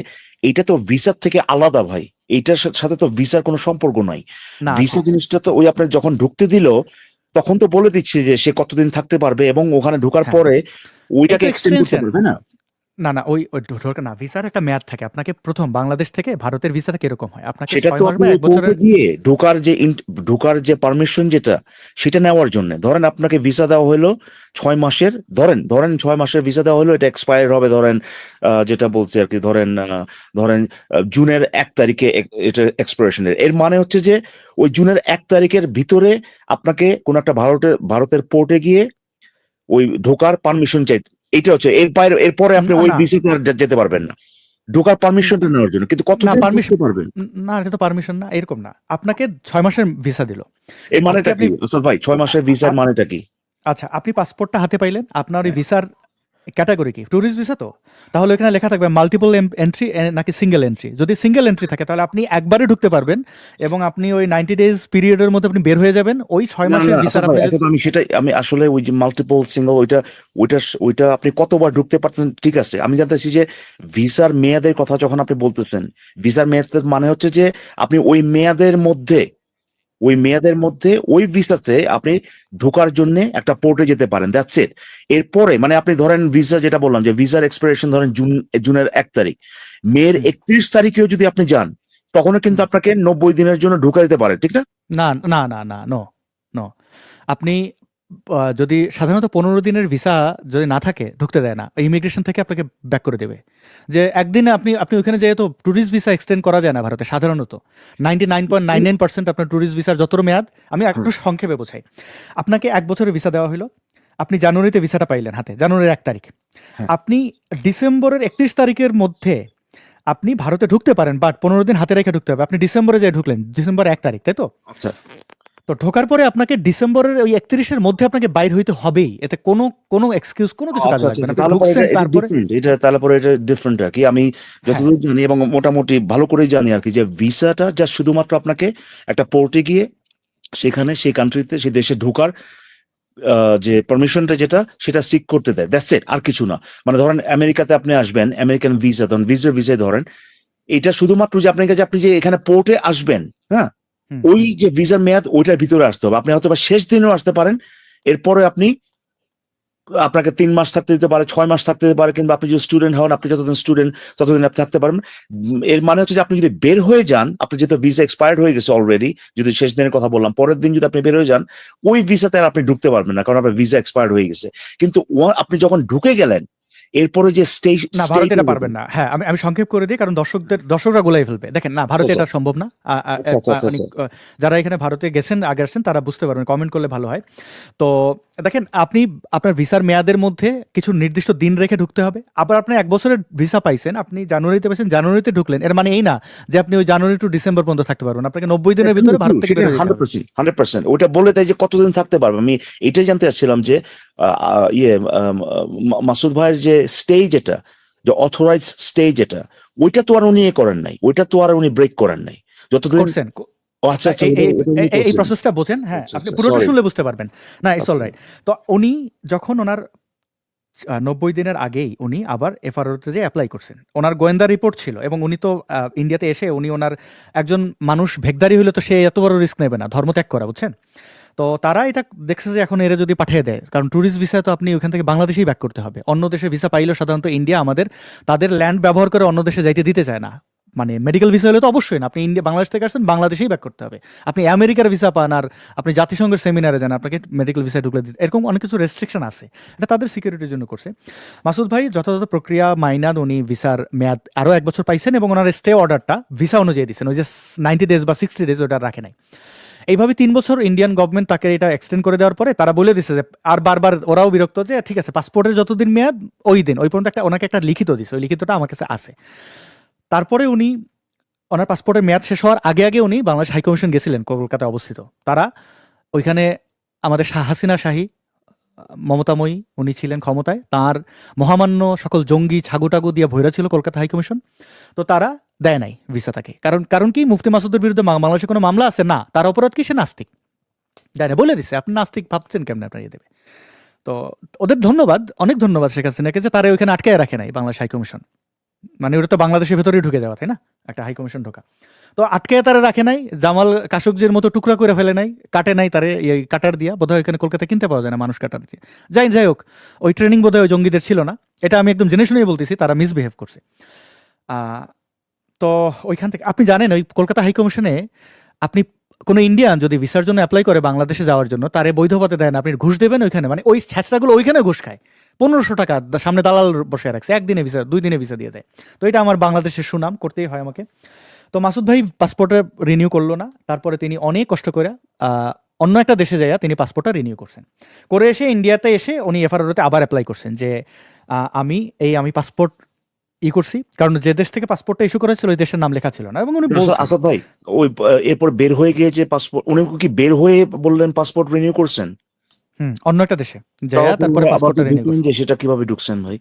এটা তো ভিসার থেকে আলাদা ভাই, এইটার সাথে তো ভিসার কোনো সম্পর্ক নাই। না ভিসা আছে, জিনিসটা তো ওই আপনার যখন ঢুকতে দিল তখন তো বলে দিচ্ছে যে সে কতদিন থাকতে পারবে, এবং ওখানে ঢোকার হ্যাঁ, পরে ওইটাকে এটা এক্সটেন্ড করতে এক্সটেনশন। পারবে, তাই না? না না, ওই ঢোকার না, ভিসার একটা মেয়াদ থাকে। আপনাকে প্রথম বাংলাদেশ থেকে ভারতের ভিসাটা কিরকম হয়, আপনাকে সেটা 6 তো মাস আপনি বা ওই 1 কোর্টে বছরের। গিয়ে ঢোকার যে পারমিশন যেটা, সেটা নেওয়ার জন্য ধরেন আপনাকে ভিসা দেওয়া হলো 6 মাসের, ধরেন 6 মাসের ভিসা দেওয়া হলো, এটা এক্সপায়ার হবে ধরেন যেটা বলছে আর কি, ধরেন জুনের 1 তারিখে এটা এক্সপায়ারেশনের। এর মানে হচ্ছে যে ওই জুনের 1 তারিখের ভিতরে আপনাকে কোন একটা ভারতের পোর্টে গিয়ে ওই ঢোকার পারমিশন চাই। এটা হচ্ছে এরপরে আপনি না ওই না ভিসাতে আর যেতে পারবেন না, ঢোকার পারমিশনটা নেওয়ার জন্য। কিন্তু না, কতদিন পারমিশন ঢুকতে পারবেন? না, এটা তো পারমিশন না, এরকম না। আপনাকে 6 মাসের ভিসা দিল। এর আজকে মানেটা আপনি কি আচ্ছা ভাই, 6 মাসের ভিসার আপ- মানেটা কি? আচ্ছা, আপনি পাসপোর্টটা হাতে পাইলেন, আপনার ওই হ্যাঁ। ভিসার ক্যাটাগরি কি, ট্যুরিস্ট ভিসা তো? তাহলে এখানে লেখা থাকবে মাল্টিপল এন্ট্রি নাকি সিঙ্গেল এন্ট্রি। যদি সিঙ্গেল এন্ট্রি থাকে তাহলে আপনি একবারে ঢুকতে পারবেন, এবং আপনি ওই 90 ডেজ পিরিয়ডের মধ্যে আপনি বের হয়ে যাবেন। ওই 6 না মাসের না আচ্ছা ভিসার ভাই, আপনি আচ্ছা তো আমি সেটাই, আমি আসলে ওই যে মাল্টিপল সিঙ্গেল ওইটা আপনি কতবার ঢুকতে পারতেন, ঠিক আছে, আমি জানতেছি যে ভিসার মেয়াদের কথা যখন আপনি বলতেছেন, ভিসার মেয়াদের মানে হচ্ছে যে আপনি ওই মেয়াদের মধ্যে ওই মেয়াদের মধ্যে ওই ভিসাতে আপনি ঢোকার জন্য একটা পোর্টে যেতে পারেন, দ্যাটস ইট। এরপরে মানে আপনি ধরেন ভিসা, যেটা বললাম যে ভিসার এক্সপায়ারেশন ধরেন জুনের 1 তারিখ, মের 31 তারিখেও যদি আপনি যান তখনও কিন্তু আপনাকে 90 দিনের জন্য ঢোকা দিতে পারে, ঠিক না? না না না না, নো নো। আপনি যদি সাধারণত 15 দিনের ভিসা যদি না থাকে ঢুকতে দেয় না, ইমিগ্রেশন থেকে আপনাকে ব্যাক করে দেবে। যে একদিনে আপনি আপনি ওখানে যেহেতু ট্যুরিস্ট ভিসা এক্সটেন্ড করা যায় না ভারতে সাধারণত, 99.99% আপনার ট্যুরিস্ট ভিসার যতর মেয়াদ, আমি একটু সংক্ষেপে বোঝাই। আপনাকে 1 বছরের ভিসা দেওয়া হলো, আপনি জানুয়ারিতে ভিসাটা পাইলেন হাতে, জানুয়ারির 1 তারিখ। হ্যাঁ। আপনি ডিসেম্বরের 31 তারিখের মধ্যে আপনি ভারতে ঢুকতে পারেন, বাট 15 দিন হাতে রেখে ঢুকতে হবে। আপনি ডিসেম্বরে যে ঢুকলেন, ডিসেম্বর 1 তারিখ, তাই তো? আচ্ছা তো ঢোকার পরে আপনাকে ডিসেম্বরের ওই 31-এর মধ্যে আপনাকে বাইর হইতে হবেই, এতে কোনো এক্সকিউজ কোনো কিছু কাজে লাগবে না। আপনি ঢুকছেন, তারপরে তারপরে এটা ডিফারেন্ট আর কি। আমি যতদূর জানি এবং মোটামুটি ভালো করেই জানি আর কি, যে ভিসাটা যা শুধুমাত্র আপনাকে একটা পোর্টে গিয়ে সেখানে সেই কান্ট্রিতে সেই দেশে ঢোকার যে পারমিশনটা যেটা সেটা সিক করতে দেয়, দ্যাটস ইট, আর কিছু না। মানে ধরেন আমেরিকাতে আপনি আসবেন, আমেরিকান ভিসা ধরেন, ভিসায় ধরেন, এটা শুধুমাত্র যে আপনাকে যে আপনি যে এখানে পোর্টে আসবেন, হ্যাঁ, ওই যে ভিসার মেয়াদ ওইটার ভিতরে আসতে হবে। আপনি হয়তো বা শেষ দিনেও আসতে পারেন, এরপরে আপনাকে 3 মাস থাকতে দিতে পারে, 6 মাস থাকতে দিতে পারে, কিন্তু আপনি যদি স্টুডেন্ট হন, আপনি যতদিন স্টুডেন্ট ততদিন আপনি থাকতে পারবেন। এর মানে হচ্ছে যে আপনি যদি বের হয়ে যান, আপনি যেহেতু ভিসা এক্সপায়ার্ড হয়ে গেছে অলরেডি, যদি শেষ দিনের কথা বললাম, পরের দিন যদি আপনি বের হয়ে যান, ওই ভিসাতে আর আপনি ঢুকতে পারবেন না, কারণ আপনার ভিসা এক্সপায়ার্ড হয়ে গেছে। কিন্তু আপনি যখন ঢুকে গেলেন, এরপরে যে না, ভারতে এটা পারবেন না। হ্যাঁ, আমি সংক্ষেপ করে দিই, কারণ দর্শকরা গোলাই ফেলবে। দেখেন, না, ভারতে এটা সম্ভব না। যারা এখানে ভারতে গেছেন, আগে আসছেন, তারা বুঝতে পারবেন, কমেন্ট করলে ভালো হয়। তো দেখেন, আপনি আপনার ভিসার মেয়াদের মধ্যে কিছু নির্দিষ্ট দিন রেখে ঢুকতে হবে। আবার আপনি 1 বছরের ভিসা পাইছেন, আপনি জানুয়ারিতে পাইছেন, জানুয়ারিতে ঢুকলেন, এর মানে এই না যে আপনি ওই জানুয়ারি টু ডিসেম্বর পর্যন্ত থাকতে পারবেন। আপনাকে 90 দিনের ভিতরে ভারত থেকে বের হতে হবে। 100% ওটা বলে দেয় যে কতদিন থাকতে পারবে। আমি এটাই জানতে চাচ্ছিলাম যে মাসুদ ভাইয়ের যে স্টেজ, এটা যে অথরাইজ স্টেজ, এটা ওইটা তো আর উনি করেন নাই, ওইটা তো আর উনি ব্রেক করেন নাই যতদিন। আচ্ছা আচ্ছা, এই প্রসেসটা বোঝেন। হ্যাঁ, আপনি পুরোটা শুনলে বুঝতে পারবেন। না, ইটস অল রাইট। তো উনি যখন ওনার 90 দিনের আগেই উনি আবার এফআরওতে যে অ্যাপ্লাই করছেন, ওনার গোয়েন্দা রিপোর্ট ছিল, এবং উনি তো ইন্ডিয়াতে এসে উনি ওনার একজন মানুষ ভেগদারি হইলে তো সে এত বড় রিস্ক নেবে না, ধর্মত্যাগ করা, বুঝছেন? তো তারা এটা দেখছে যে এখন এরা যদি পাঠিয়ে দেয়, কারণ ট্যুরিস্ট ভিসা তো আপনি ওখান থেকে বাংলাদেশেই ব্যাক করতে হবে। অন্য দেশে ভিসা পাইলেও সাধারণত ইন্ডিয়া তাদের ল্যান্ড ব্যবহার করে অন্য দেশে যাইতে দিতে চায় না। মানে মেডিকেল ভিসা হলে তো অবশ্যই না, আপনি বাংলাদেশ থেকে আসছেন, বাংলাদেশেই ব্যাক করতে হবে। আপনি আমেরিকার ভিসা পান আর আপনি জাতিসংঘের সেমিনারে যান, আপনাকে মেডিকেল ভিসা ঢুকলে দিতে, এরকম অনেক কিছু রেস্ট্রিকশন আছে। এটা তাদের সিকিউরিটির জন্য করছে। মাসুদ ভাই যথাযথ প্রক্রিয়া মাইনাদ উনি ভিসার মেয়াদ আরও 1 বছর পাইছেন, এবং ওনার স্টে অর্ডারটা ভিসা অনুযায়ী দিচ্ছেন, ওই যে 90 ডেজ বা 60 ডেজ ওটা রাখে নাই। এইভাবে 3 বছর ইন্ডিয়ান গভর্নমেন্ট তাকে এটা এক্সটেন্ড করে দেওয়ার পরে তারা বলে দিচ্ছে যে, আর বারবার ওরাও বিরক্ত যে ঠিক আছে, পাসপোর্টের যতদিন মেয়াদ ওই পর্যন্ত ওনাকে একটা লিখিত দিচ্ছে, ওই লিখিতটা আমার কাছে আছে। তারপরে ওনার পাসপোর্টের মেয়াদ শেষ হওয়ার আগে উনি বাংলাদেশ হাইকমিশন গেছিলেন, কলকাতায় অবস্থিত। তারা ওইখানে আমাদের হাসিনা শাহী, মমতাময়ী উনি ছিলেন ক্ষমতায়, তার মহামান্য সকল জঙ্গি ছাগু দিয়ে ভৈরা ছিল কলকাতা হাইকমিশন। তো তারা দেয় নাই ভিসা তাকে। কারণ কি, মুফতি মাসুদের বিরুদ্ধে বাংলাদেশে কোনো মামলা আছে না, তার অপরাধ কি, সে নাস্তিক। দেয় না, বলে দিচ্ছে, আপনি নাস্তিক ভাবছেন কেমন আপনার দেবে। তো ওদের ধন্যবাদ, অনেক ধন্যবাদ শেখ হাসিনাকে যে তারা ওইখানে আটকায় রাখে নাই বাংলাদেশ হাইকমিশন। মানে ওটা তো বাংলাদেশের ভেতরেই ঢুকে যাওয়া, তাই না, একটা হাইকমিশন ঢোকা। তো আটকে তারা রাখে নাই, জামাল কাশকজির মতো টুকরা করে ফেলে নাই, কাটে নাই তারে এই কাটার দিয়া। বোধহয় এখানে কলকাতায় কিনতে পাওয়া যায় না মানুষ কাটার দিয়ে। যাই হোক, ওই ট্রেনিং বোধহয় ওই জঙ্গিদের ছিল না, এটা আমি একদম জেনে শুনেই বলতেছি, তারা মিসবিহেভ করছে। তো ওইখান থেকে আপনি জানেন, ওই কলকাতা হাইকমিশনে আপনি কোনো ইন্ডিয়ান যদি ভিসার জন্য অ্যাপ্লাই করে বাংলাদেশে যাওয়ার জন্য, তারে বৈধ পথে দেয় না, আপনি ঘুষ দেবেন ওইখানে। মানে ওই ছ্যাঁচড়াগুলো ওইখানে ঘুষ খায়, 1500 টাকা সামনে দালাল বসে রাখছে, 1 দিনে ভিসা 2 দিনে ভিসা দিয়ে দেয়। তো এটা আমার বাংলাদেশের সুনাম, করতেই হয় আমাকে। তো মাসুদ ভাই পাসপোর্টে রিনিউ করলো না, তারপরে তিনি অনেক কষ্ট করে অন্য একটা দেশে যাইয়া তিনি পাসপোর্টটা রিনিউ করছেন। করে এসে ইন্ডিয়াতে এসে উনি এফআরওতে আবার অ্যাপ্লাই করছেন যে আমি পাসপোর্ট করছি, কারণ যে দেশ থেকে পাসপোর্টটা ইস্যু করেছিল ওই দেশের নাম লেখা ছিল না। এবং উনি আসাদ ভাই ওই এরপর বের হয়ে গিয়ে যে পাসপোর্ট, উনি কি বের হয়ে বললেন পাসপোর্ট রিনিউ করছেন? অন্য একটা দেশে যাইয়া তারপরে পাসপোর্টটা রিনিউ করছেন। সেটা কিভাবে ঢুকছেন ভাই?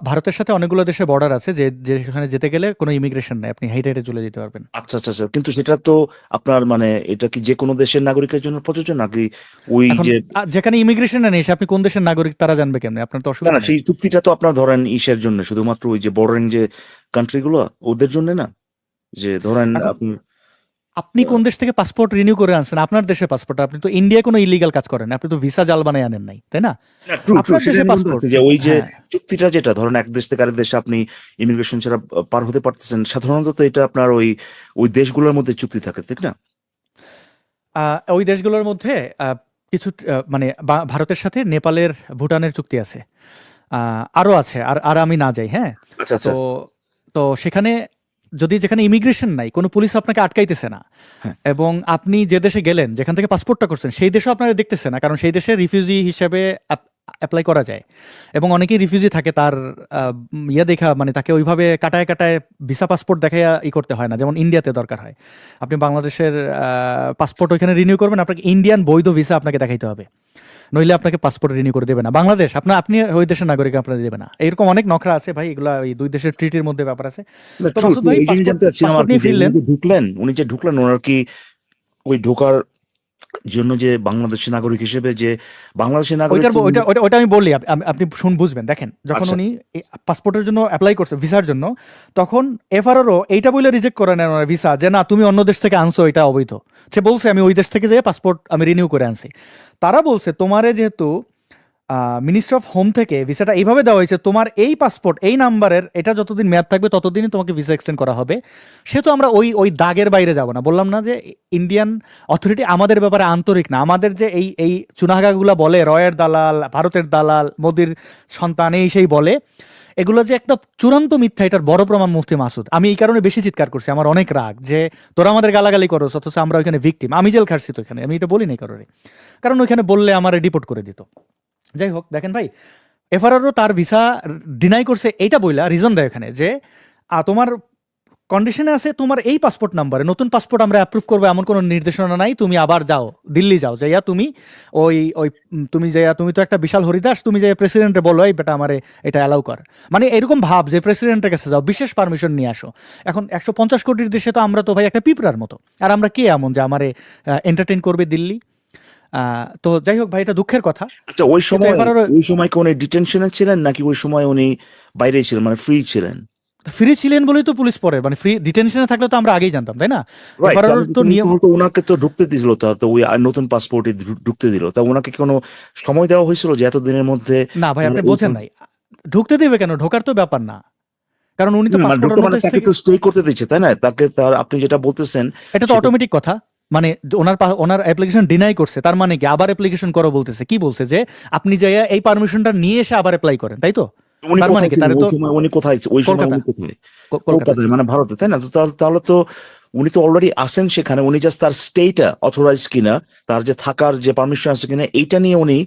ভারতের সাথে অনেকগুলো দেশের বর্ডার আছে, যে যেখানে যেতে গেলে কোনো ইমিগ্রেশন নেই, আপনি হেঁটে চলে যেতে পারবেন। আচ্ছা আচ্ছা আচ্ছা, কিন্তু সেটা তো আপনার মানে এটা কি যে কোনো দেশের নাগরিকের জন্য প্রযোজ্য নাকি? ওই যে যেখানে ইমিগ্রেশন নেই, আপনি কোন দেশের নাগরিক তারা জানবে কেমনে? আপনার তো অসুবিধা না, সেই চুক্তিটা তো আপনার ধরেন ইসের জন্য, শুধুমাত্র ওই যে বর্ডারিং যে কান্ট্রি গুলো ওদের জন্য না, যে ধরেন আপনি আপনি কোন দেশ থেকে পাসপোর্ট রিনিউ করে আনছেন? আপনার দেশের পাসপোর্ট। আপনি তো ইন্ডিয়ায় কোনো ইলিগাল কাজ করেন না। আপনি তো ভিসা জাল বানায় আনেন নাই, তাই না? আপনার সেটা দেশের আমি বলতে পাসপোর্ট। চাচ্ছি যে ওই যে হ্যাঁ। চুক্তিটা যেটা ধরেন এক দেশ থেকে আরেক দেশে আপনি ইমিগ্রেশন ছাড়া পার হতে পারতেছেন, সাধারণত তো এটা আপনার ওই দেশগুলোর মধ্যে চুক্তি থাকে, ঠিক না? ওই দেশগুলোর মধ্যে কিছু মানে ভারতের সাথে নেপালের, ভুটানের চুক্তি আছে। আরো আছে, আর আমি না যাই, হ্যাঁ? আচ্ছা আচ্ছা। তো তো সেখানে যেখানে ইমিগ্রেশন নাই, কোনো পুলিশ আপনাকে আটকাইতেছে না, হ্যাঁ। এবং আপনি যে দেশে গেলেন, যেখান থেকে পাসপোর্টটা করছেন, সেই দেশও আপনারা দেখতেছে না, কারণ সেই দেশে রিফিউজি হিসেবে অ্যাপ্লাই করা যায়, এবং অনেকেই রিফিউজি থাকে, তার ইয়ে দেখা, মানে তাকে ওইভাবে কাটায় কাটায় ভিসা পাসপোর্ট দেখায় করতে হয় না, যেমন ইন্ডিয়াতে দরকার হয়। আপনি বাংলাদেশের পাসপোর্ট ওইখানে রিনিউ করবেন, আপনাকে ইন্ডিয়ান বৈধ ভিসা আপনাকে দেখাইতে হবে, নইলে আপনাকে পাসপোর্ট রিনিউ করে দেবে না বাংলাদেশ। আপনি ওই দেশের নাগরিক, আপনাদের দেবে না। এরকম অনেক নখরা আছে ভাই, এগুলা ওই দুই দেশের ট্রিটির মধ্যে ব্যাপার আছে। না, তো true, মাসুদ true, ভাই এই জিনিস জানতে চাচ্ছিলাম আর পাসপোর্ট কি নিয়ে যে ফিরলেন। উনি যে ঢুকলেন ওনার কি ওই ঢোকার জন্য যে বাংলাদেশের নাগরিক হিসেবে যে বাংলাদেশের নাগরিক ওইটার ওইটা আমি বললি, আপনি বুঝবেন। দেখেন, যখন আচ্ছা। উনি পাসপোর্টের জন্য অ্যাপ্লাই করছে, ভিসার জন্য, তখন এফআরও এইটা বলে রিজেক্ট করে নেন ভিসা, যে না তুমি অন্য দেশ থেকে আনছো, এটা অবৈধ। সে বলছে আমি ওই দেশ থেকে যেয়ে পাসপোর্ট আমি রিনিউ করে আনছি। তারা বলছে তোমারে যেহেতু মিনিস্ট্রি অফ হোম থেকে ভিসাটা এইভাবে দেওয়া হয়েছে, তোমার এই পাসপোর্ট এই নাম্বারের, এটা যতদিন মেয়াদ থাকবে ততদিনই তোমাকে ভিসা এক্সটেন্ড করা হবে। সেহেতু আমরা ওই দাগের বাইরে যাব না। বললাম না যে ইন্ডিয়ান অথরিটি আমাদের ব্যাপারে আন্তরিক না। আমাদের যে এই চুনাহাগাগুলা বলে, রয়ের দালাল, ভারতের দালাল, মোদির সন্তান, এই সেই বলে, এগুলো যে একটা চূড়ান্ত মিথ্যা, এটার বড় প্রমাণ মুফতি মাসুদ। আমি এই কারণে বেশি চিৎকার করছি, আমার অনেক রাগ যে তোরা আমাদের গালাগালি করো, অথচ আমরা ওইখানে ভিকটিম। আমি জেল খাটছি তো এখানে, আমি এটা বলি নাই কারণে, কারণ ওইখানে বললে আমার ডিপোর্ট করে দিত। যাই হোক, দেখেন ভাই, এফআরও তার ভিসা ডিনাই করছে, এইটা বইলা রিজন দেয় এখানে যে তোমার কন্ডিশনে আছে, তোমার এই পাসপোর্ট নাম্বারে নতুন পাসপোর্ট আমরা অ্যাপ্রুভ করবো এমন কোনো নির্দেশনা নাই, তুমি আবার যাও, দিল্লি যাও, যাইয়া তুমি তুমি যাইয়া, তুমি তো একটা বিশাল হরিদাস, তুমি যাইয়া প্রেসিডেন্টে বলো এই বেটা আমারে এটা অ্যালাউ কর। মানে এরকম ভাব যে প্রেসিডেন্টের কাছে যাও, বিশেষ পারমিশন নিয়ে আসো। এখন 150 কোটির দেশে তো আমরা তো ভাই একটা পিঁপড়ার মতো, আর আমরা কে এমন যে আমারে এন্টারটেইন করবে দিল্লি? তো যাই হোক ভাই, এটা দুঃখের কথা। আচ্ছা, ওই সময় কি উনি ডিটেনশনে ছিলেন নাকি ওই সময় উনি বাইরে ছিলেন, মানে ফ্রি ছিলেন? ফ্রি ছিলেন বলেই তো পুলিশ পরে, মানে ফ্রি ডিটেনশনে থাকলে তো আমরা আগেই জানতাম, তাই না? Right, এফআরওর তো নিয়ম। তো ওনাকে তো ঢুকতে দিছিল, তো ওই নতুন পাসপোর্টে ঢুকতে দিল, তা ওনাকে কোনো সময় দেওয়া হয়েছিল যে এতদিনের মধ্যে? না ভাই, আপনি বোঝেন নাই। ঢুকতে দেবে কেন? ঢোকার তো ব্যাপার না, কারণ উনি তো পাসপোর্টের মধ্যে তাকে তো স্টে করতে দিচ্ছে, তাই না? আপনি যেটা বলতেছেন এটা তো অটোমেটিক কথা। মানে ওনার অ্যাপ্লিকেশন ডিনাই করছে, তার মানে কি আবার অ্যাপ্লিকেশন করো বলতেছে? কি বলছে যে আপনি যাইয়া এই পারমিশনটা নিয়ে এসে আবার অ্যাপ্লাই করেন, তাই তো? উনি তার মানে কোথায় কি? ছিলেন তাহলে ওই তো সময়? উনি কোথায় ওই সময়? কলকাতা। উনি কোথায়? কলকাতা, মানে ভারতে, তাই না? তো তাহলে তো উনি তো অলরেডি আসেন সেখানে, উনি জাস্ট তার স্টেটা অথরাইজ কিনা, তার যে থাকার যে পারমিশন আছে কিনা, এইটা নিয়ে উনি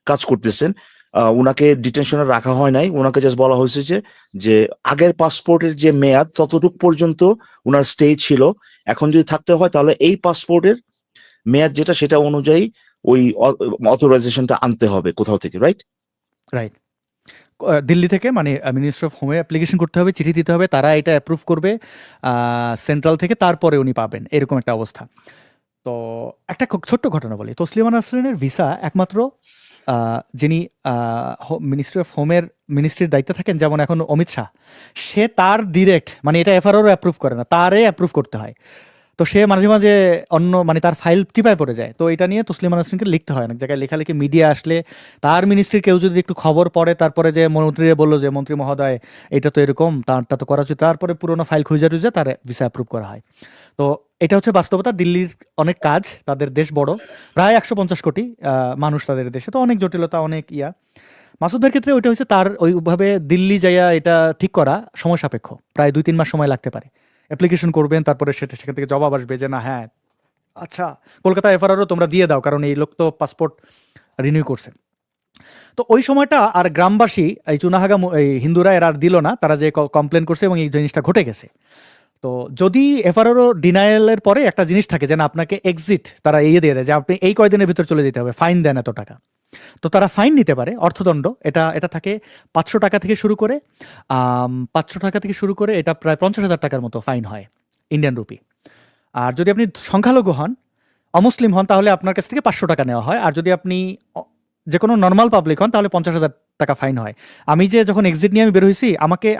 কাজ করতেছেন। উনাকে ডিটেনশনে রাখা হয় নাই, উনাকে জাস্ট বলা হয়েছে যে আগের পাসপোর্টের যে মেয়াদ ততটুক পর্যন্ত উনার স্টে ছিল, এখন যদি থাকতে হয় তাহলে এই পাসপোর্টের মেয়াদ যেটা সেটা অনুযায়ী ওই অথরাইজেশনটা আনতে হবে কোথাও থেকে, রাইট? রাইট। দিল্লি থেকে, মানে মিনিস্ট্রি অফ হোমে অ্যাপ্লিকেশন করতে হবে, চিঠি দিতে হবে, তারা এটা অ্যাপ্রুভ করবে সেন্ট্রাল থেকে, তারপরে উনি পাবেন, এরকম একটা অবস্থা। তো একটা ছোট্ট ঘটনা বলি। তসলিমা নাসরিনের ভিসা একমাত্র যিনি মিনিস্ট্রি অফ হোমের মিনিস্ট্রির দায়িত্বে থাকেন, যেমন এখন অমিত শাহ, সে তার ডিরেক্ট, মানে এটা এফআরও অ্যাপ্রুভ করে না, তারে অ্যাপ্রুভ করতে হয়। তো সে মাঝে মাঝে অন্য, মানে তার ফাইল টিপায় পড়ে যায়। তো এটা নিয়ে তসলিমা নাসরিনকে লিখতে হয়, অনেক জায়গায় লেখালেখি, মিডিয়া আসলে তার মিনিস্ট্রির কেউ যদি একটু খবর পড়ে, তারপরে যে মন্ত্রীরা বললো যে মন্ত্রী মহোদয় এটা তো এরকম, তারটা তো করা উচিত, তারপরে পুরোনো ফাইল খুঁজে তার ভিসা অ্যাপ্রুভ করা হয়। তো এটা হচ্ছে বাস্তবতা। দিল্লির অনেক কাজ, তাদের দেশ বড়, প্রায় 150 কোটি মানুষ তাদের দেশে, তো অনেক জটিলতা, অনেক ইয়া। মাসুদের ক্ষেত্রে ওইটা হচ্ছে তার ওইভাবে দিল্লি যাইয়া এটা ঠিক করা সময় সাপেক্ষ, প্রায় 2-3 মাস সময় লাগতে পারে। অ্যাপ্লিকেশন করবেন, তারপরে সেখান থেকে জবাব আসবে যে না, হ্যাঁ আচ্ছা কলকাতা এফআরও তোমরা দিয়ে দাও, কারণ এই লোক তো পাসপোর্ট রিনিউ করছে। তো ওই সময়টা আর গ্রামবাসী, এই চুনাহাগা এই হিন্দুরা এরা আর দিল না, তারা যে কমপ্লেন করছে এবং এই জিনিসটা ঘটে গেছে। তো যদি এফআরও ডিনায়ালের পরে একটা জিনিস থাকে যে না, আপনাকে এক্সিট তারা দিয়ে দেয় যে আপনি এই কয়দিনের ভিতর চলে যেতে হবে, ফাইন দেন এত টাকা, তো তারা ফাইন নিতে পারে, অর্থদণ্ড। এটা থাকে 500 টাকা থেকে শুরু করে 500 টাকা থেকে শুরু করে এটা প্রায় 50,000 টাকার মতো ফাইন হয় ইন্ডিয়ান রুপি। আর যদি আপনি সংখ্যালঘু হন, অমুসলিম হন, তাহলে আপনার কাছ থেকে 500 টাকা নেওয়া হয়। আর যদি আপনি যে কোনো নর্মাল পাবলিক হন, তাহলে 50,000 টাকা ফাইন হয়। আমি যে যখন এক্সিট নিয়ে আমি বের হইছি,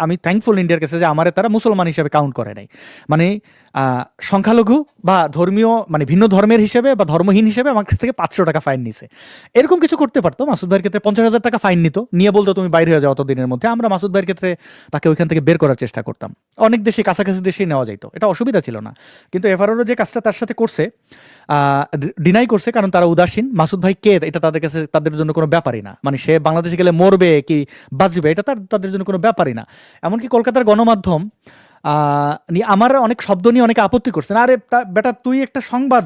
আমি থ্যাঙ্কফুল ইন্ডিয়ার কাছে যে আমারে তারা মুসলমান হিসেবে কাউন্ট করে নাই। মানে সংখ্যালঘু বা ধর্মীয় মানে ভিন্ন ধর্মের হিসেবে বা ধর্মহীন হিসেবে আমার কাছ থেকে 500 টাকা ফাইন নিছে। এরকম কিছু করতে পারতো। মাসুদ ভাইয়ের ক্ষেত্রে 50,000 টাকা ফাইন নিত, নিয়ে বলতো তুমি বাইরে হয়ে যাও অত দিনের মধ্যে। আমরা মাসুদ ভাইয়ের ক্ষেত্রে তাকে ওইখান থেকে বের করার চেষ্টা করতাম। অনেক দেশে কাছাকাছি দেশেই নেওয়া যাইতো, এটা অসুবিধা ছিল না। কিন্তু এফআরও যে কাজটা তার সাথে করছে, ডিনাই করছে কারণ তারা উদাসীন। মাসুদ ভাই কে এটা তাদের কাছে তাদের জন্য কোনো ব্যাপারই না। মানে সে বাংলাদেশে গেলে মরবে কি বাঁচবে এটা তাদের জন্য কোনো ব্যাপারই না। এমনকি কলকাতার গণমাধ্যম আমার অনেক শব্দ নিয়ে অনেকে আপত্তি করছেন। আরে বেটা, তুই একটা সংবাদ,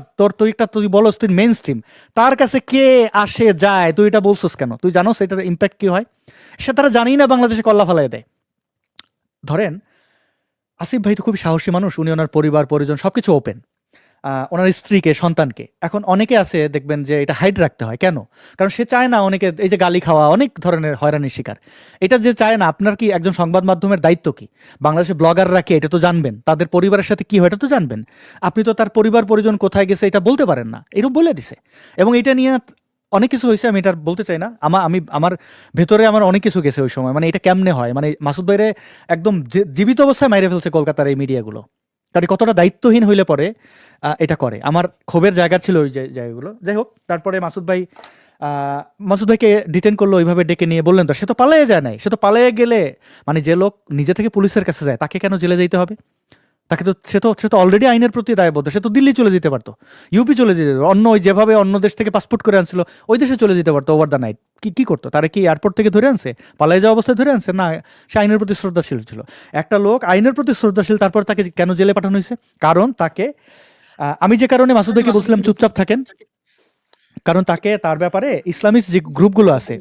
তুই বলস তুই মেইন স্ট্রিম, তার কাছে কে আসে যায়, তুই এটা বলছিস কেন? তুই জানোস এটার ইম্প্যাক্ট কি হয়? সে তারা জানি না বাংলাদেশে কল্লা ফেলায় দেয়। ধরেন আসিফ ভাই তো খুব সাহসী মানুষ, উনি ওনার পরিবার পরিজন সবকিছু ওপেন, ওনার স্ত্রীকে সন্তানকে। এখন অনেকে আছে দেখবেন যে এটা হাইড রাখতে হয় কেন? কারণ সে চায় না অনেকে এই যে গালি খাওয়া, অনেক ধরনের হয়রানির শিকার, এটা যে চায় না। আপনার কি একজন সংবাদ মাধ্যমের দায়িত্ব কি? বাংলাদেশে ব্লগাররা কে এটা তো জানবেন, তাদের পরিবারের সাথে কি হয় এটা তো জানবেন। আপনি তো তার পরিবার পরিজন কোথায় গেছে এটা বলতে পারেন না, এরকম বলে দিছে। এবং এটা নিয়ে অনেক কিছু হয়েছে, আমি এটা বলতে চাই না। আমার ভেতরে আমার অনেক কিছু গেছে ওই সময়। মানে এটা কেমনে হয়, মানে মাসুদ ভাইরে একদম জীবিত অবস্থায় মাইরে ফেলছে কলকাতার এই মিডিয়াগুলো। কারণ কতটা দায়িত্বহীন হইলে পরে এটা করে। আমার ক্ষোভের জায়গা ছিল ওই জায়গাগুলো। যাই হোক, তারপরে মাসুদ ভাইকে ডিটেন করলো, ওইভাবে ডেকে নিয়ে বললেন তো সে তো পালিয়ে যায় নাই। সে তো পালিয়ে গেলে মানে যে লোক নিজে থেকে পুলিশের কাছে যায় তাকে কেন জেলে যেতে হবে? তাকে তো সে তো অলরেডি আইনের প্রতি দায়বদ্ধ। সে তো দিল্লি চলে যেতে পারতো, ইউপি চলে যেতে পারতো, ওই যেভাবে অন্য দেশ থেকে পাসপোর্ট করে আনছিল ওই দেশে চলে যেতে পারতো ওভার দ্য নাইট। কি করতো? তারা কি এয়ারপোর্ট থেকে ধরে আনছে, পালিয়ে যাওয়া অবস্থায় ধরে আনছে? না, সে আইনের প্রতি শ্রদ্ধাশীল ছিল। একটা লোক আইনের প্রতি শ্রদ্ধাশীল, তারপর তাকে কেন জেলে পাঠানো হয়েছে? কারণ তাকে আমি যে কারণে মাসুদ ভাইকে বলছিলাম চুপচাপ থাকেন, কারণ তাকে তার ব্যাপারে ইসলামিস্ট যে গ্রুপগুলো আছে,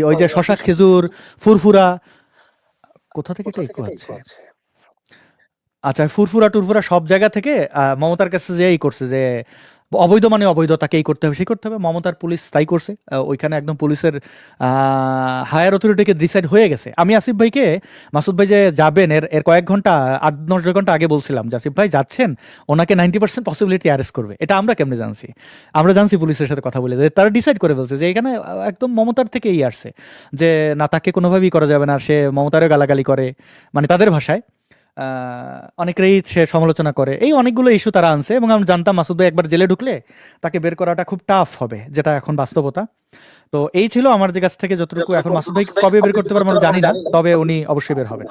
ওই যে শশা খেজুর ফুরফুরা, কোথা থেকে এটা ইকো আছে, আচ্ছা ফুরফুরা টুরফুরা সব জায়গা থেকে মমতার কাছে যে করছে যে অবৈধ মানে অবৈধ, তাকে এই করতে হবে সেই করতে হবে। মমতার পুলিশ তাই করছে। ওইখানে একদম পুলিশের হায়ার অথরিটিকে ডিসাইড হয়ে গেছে। আমি আসিফ ভাইকে মাসুদ ভাই যে যাবেন এর কয়েক ঘন্টা 8-9 ঘন্টা আগে বলছিলাম যে আসিফ ভাই যাচ্ছেন, ওনাকে 90% পসিবিলিটি অ্যারেস্ট করবে। এটা আমরা কেমনে জানছি? আমরা জানছি পুলিশের সাথে কথা বলে, যে তারা ডিসাইড করে ফেলছে যে এখানে একদম মমতার থেকেই আসছে যে না, তাকে কোনোভাবেই করা যাবে না। সে মমতারও গালাগালি করে, মানে তাদের ভাষায় অনেকেই সে সমালোচনা করে। এই অনেকগুলো ইস্যু তারা আনছে এবং আমি জানতাম মাসুদ ভাই একবার জেলে ঢুকলে তাকে বের করাটা খুব টাফ হবে, যেটা এখন বাস্তবতা। তো এই ছিল আমার যে কাছ থেকে যতটুকু। এখন মাসুদ ভাই কবে বের করতে পারবো জানি না, তবে উনি অবশ্যই বের হবেন।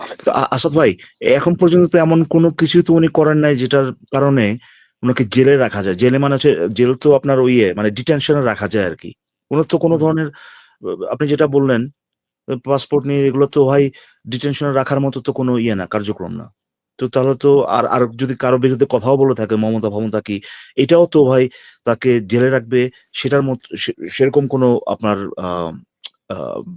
আসাদ ভাই, এখন পর্যন্ত তো এমন কোনো কিছু তো উনি করেন নাই যেটার কারণে ওনাকে জেলে রাখা যায়। জেলে মানে হচ্ছে জেল তো আপনার মানে ডিটেনশনে রাখা যায় আর কি। ওনার তো কোনো ধরনের, আপনি যেটা বললেন পাসপোর্ট নিয়ে, এগুলো তো ভাই ডিটেনশনে রাখার মতো তো কোনো না, কার্যক্রম না। তো তাহলে তো আর যদি কারো বিরুদ্ধে কথাও বলে থাকে মমতা কি, এটাও তো ভাই তাকে জেলে রাখবে সেটার মতো সেরকম কোনো আপনার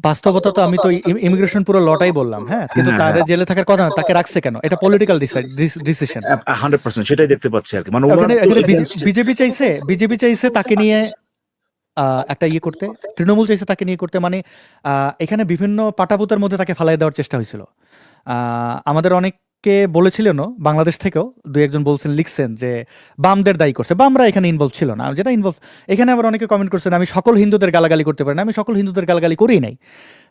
বাস্তবতা তো আমি তো ইমিগ্রেশন পুরো লটাই বললাম, হ্যাঁ, কিন্তু তার জেলে থাকার কথা না, তাকে রাখছে কেন? এটা পলিটিক্যাল ডিসিশন 100%, সেটাই দেখতে পাচ্ছি আর কি। মানে বিজেপি চাইছে তাকে নিয়ে একটা করতে, তৃণমূল চাইছে তাকে নিয়ে করতে। মানে এখানে বিভিন্ন পাটাপুতার মধ্যে তাকে ফালাই দেওয়ার চেষ্টা হয়েছিল। আমাদের অনেককে বলেছিলেন, বাংলাদেশ থেকেও 2-1 জন বলছেন, লিখছেন যে বামদের দায়ী করছে, বামরা এখানে ইনভলভ ছিল না। যেটা ইনভলভ, এখানে আবার অনেকে কমেন্ট করছেন আমি সকল হিন্দুদের গালাগালি করতে পারি না। আমি সকল হিন্দুদের গালাগালি করেই নাই।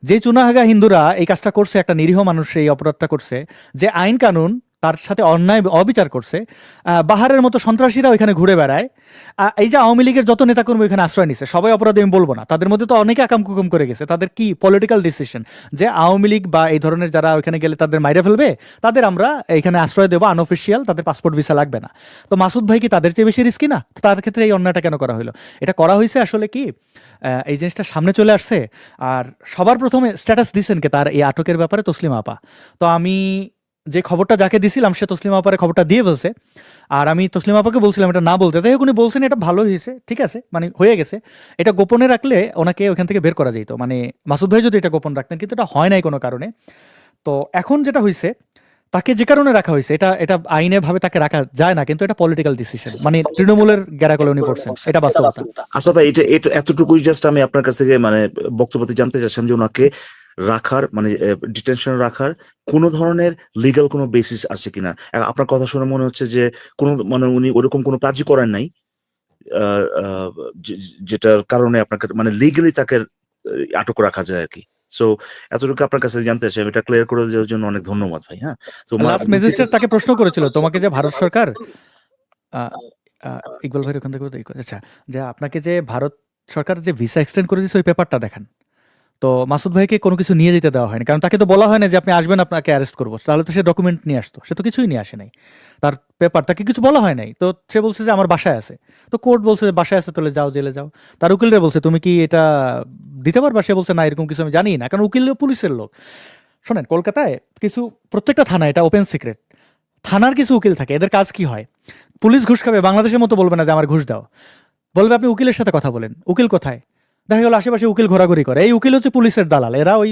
যে চুনাহাগা হিন্দুরা এই কাজটা করছে, একটা নিরীহ মানুষ এই অপরাধটা করছে, যে আইন কানুন তার সাথে অন্যায় অবিচার করছে, বাহারের মতো সন্ত্রাসীরা ওইখানে ঘুরে বেড়ায়, এই যে আওয়ামী লীগের যত নেতাকর্মী ওইখানে আশ্রয় নিছে, সবাই অপরাধী আমি বলবো না, তাদের মধ্যে তো অনেকে আকাম কুকুম করে গেছে। তাদের কি পলিটিক্যাল ডিসিশন যে আওয়ামী লীগ বা এই ধরনের যারা ওইখানে গেলে তাদের মাইরে ফেলবে, তাদের আমরা এখানে আশ্রয় দেবো, আনঅফিসিয়াল, তাদের পাসপোর্ট ভিসা লাগবে না। তো মাসুদ ভাই কি তাদের চেয়ে বেশি রিস্কি না? তার ক্ষেত্রে এই অন্যায়টা কেন করা হলো? এটা করা হয়েছে আসলে কি, এই জিনিসটা সামনে চলে আসছে। আর সবার প্রথমে স্ট্যাটাস দিচ্ছেন কে তার এই আটকের ব্যাপারে তসলিমা আপা। তো আমি যে খবরটা যাকে দিছিলাম সে তসলিমা আপারে খবরটা দিয়ে ফেলছে। আর আমি তসলিমা আপাকে বলছিলাম এটা না বলতে, তাই উনি বলছেন এটা ভালো হয়েছে, ঠিক আছে, মানে হয়ে গেছে। এটা গোপনে রাখলে ওনাকে ওখান থেকে বের করা যেত, মানে মাসুদ ভাই যদি এটা গোপন রাখতেন, কিন্তু এটা হয় নাই কোনো কারণে। তো এখন যেটা হয়েছে, তাকে যে কারণে রাখা হয়েছে, এটা আইনে ভাবে তাকে রাখা যায় না, কিন্তু এটা পলিটিক্যাল ডিসিশন, মানে তৃণমূলের গ্যারাকলে উনি পড়ছেন, এটা বাস্তবতা। আচ্ছা ভাই, এটা এতটুকুই জাস্ট আমি আপনার কাছ থেকে মানে বক্তব্য জানতে চাচ্ছিলাম যে ওনাকে রাখার মানে ডিটেনশনে রাখার কোন ধরনের লিগ্যাল কোনো বেসিস আছে কিনা। আপনার কথা শুনে মনে হচ্ছে যে কোনো মানে উনি ওরকম কোনো কাজই করেন নাই যেটার কারণে আপনাকে মানে লিগালি তাকে আটক রাখা যায় আর কি। সো এতটুকু আপনার কাছে জানতে চাই, এটা ক্লিয়ার করে দেওয়ার জন্য অনেক ধন্যবাদ ভাই। হ্যাঁ, তো লাস্ট ম্যাজিস্ট্রেট তাকে প্রশ্ন করেছিল, তোমাকে যে ভারত সরকার ইকবাল ভাইয়ের ওখান থেকে আচ্ছা, যে আপনাকে যে ভারত সরকার যে ভিসা এক্সটেন্ড করে দিয়েছে ওই পেপারটা দেখান। তো মাসুদ ভাইকে কোনো কিছু নিয়ে যেতে দেওয়া হয়নি, কারণ তাকে তো বলা হয় না যে আপনি আসবেন আপনাকে অ্যারেস্ট করবো, তাহলে তো সে ডকুমেন্ট নিয়ে আসতো, সে তো কিছুই নিয়ে আসে নাই, তার পেপার তাকে কিছু বলা হয় নাই। তো সে বলছে যে আমার বাসায় আছে, তো কোর্ট বলছে যে বাসায় আছে তাহলে যাও, জেলে যাও। তার উকিলরা বলছে তুমি কি এটা দিতে পারবা, সে বলছে না এরকম কিছু আমি জানি না, কারণ উকিল পুলিশের লোক। শোনেন, কলকাতায় কিছু প্রত্যেকটা থানা, এটা ওপেন সিক্রেট, থানার কিছু উকিল থাকে, এদের কাজ কি হয়, পুলিশ ঘুষ খাবে বাংলাদেশের মতো বলবে না যে আমার ঘুষ দাও, বলবে আপনি উকিলের সাথে কথা বলেন। উকিল কোথায়? দেখা গেল আশেপাশে উকিল ঘোরাঘুরি করে, এই উকিল হচ্ছে পুলিশের দালাল, এরা ওই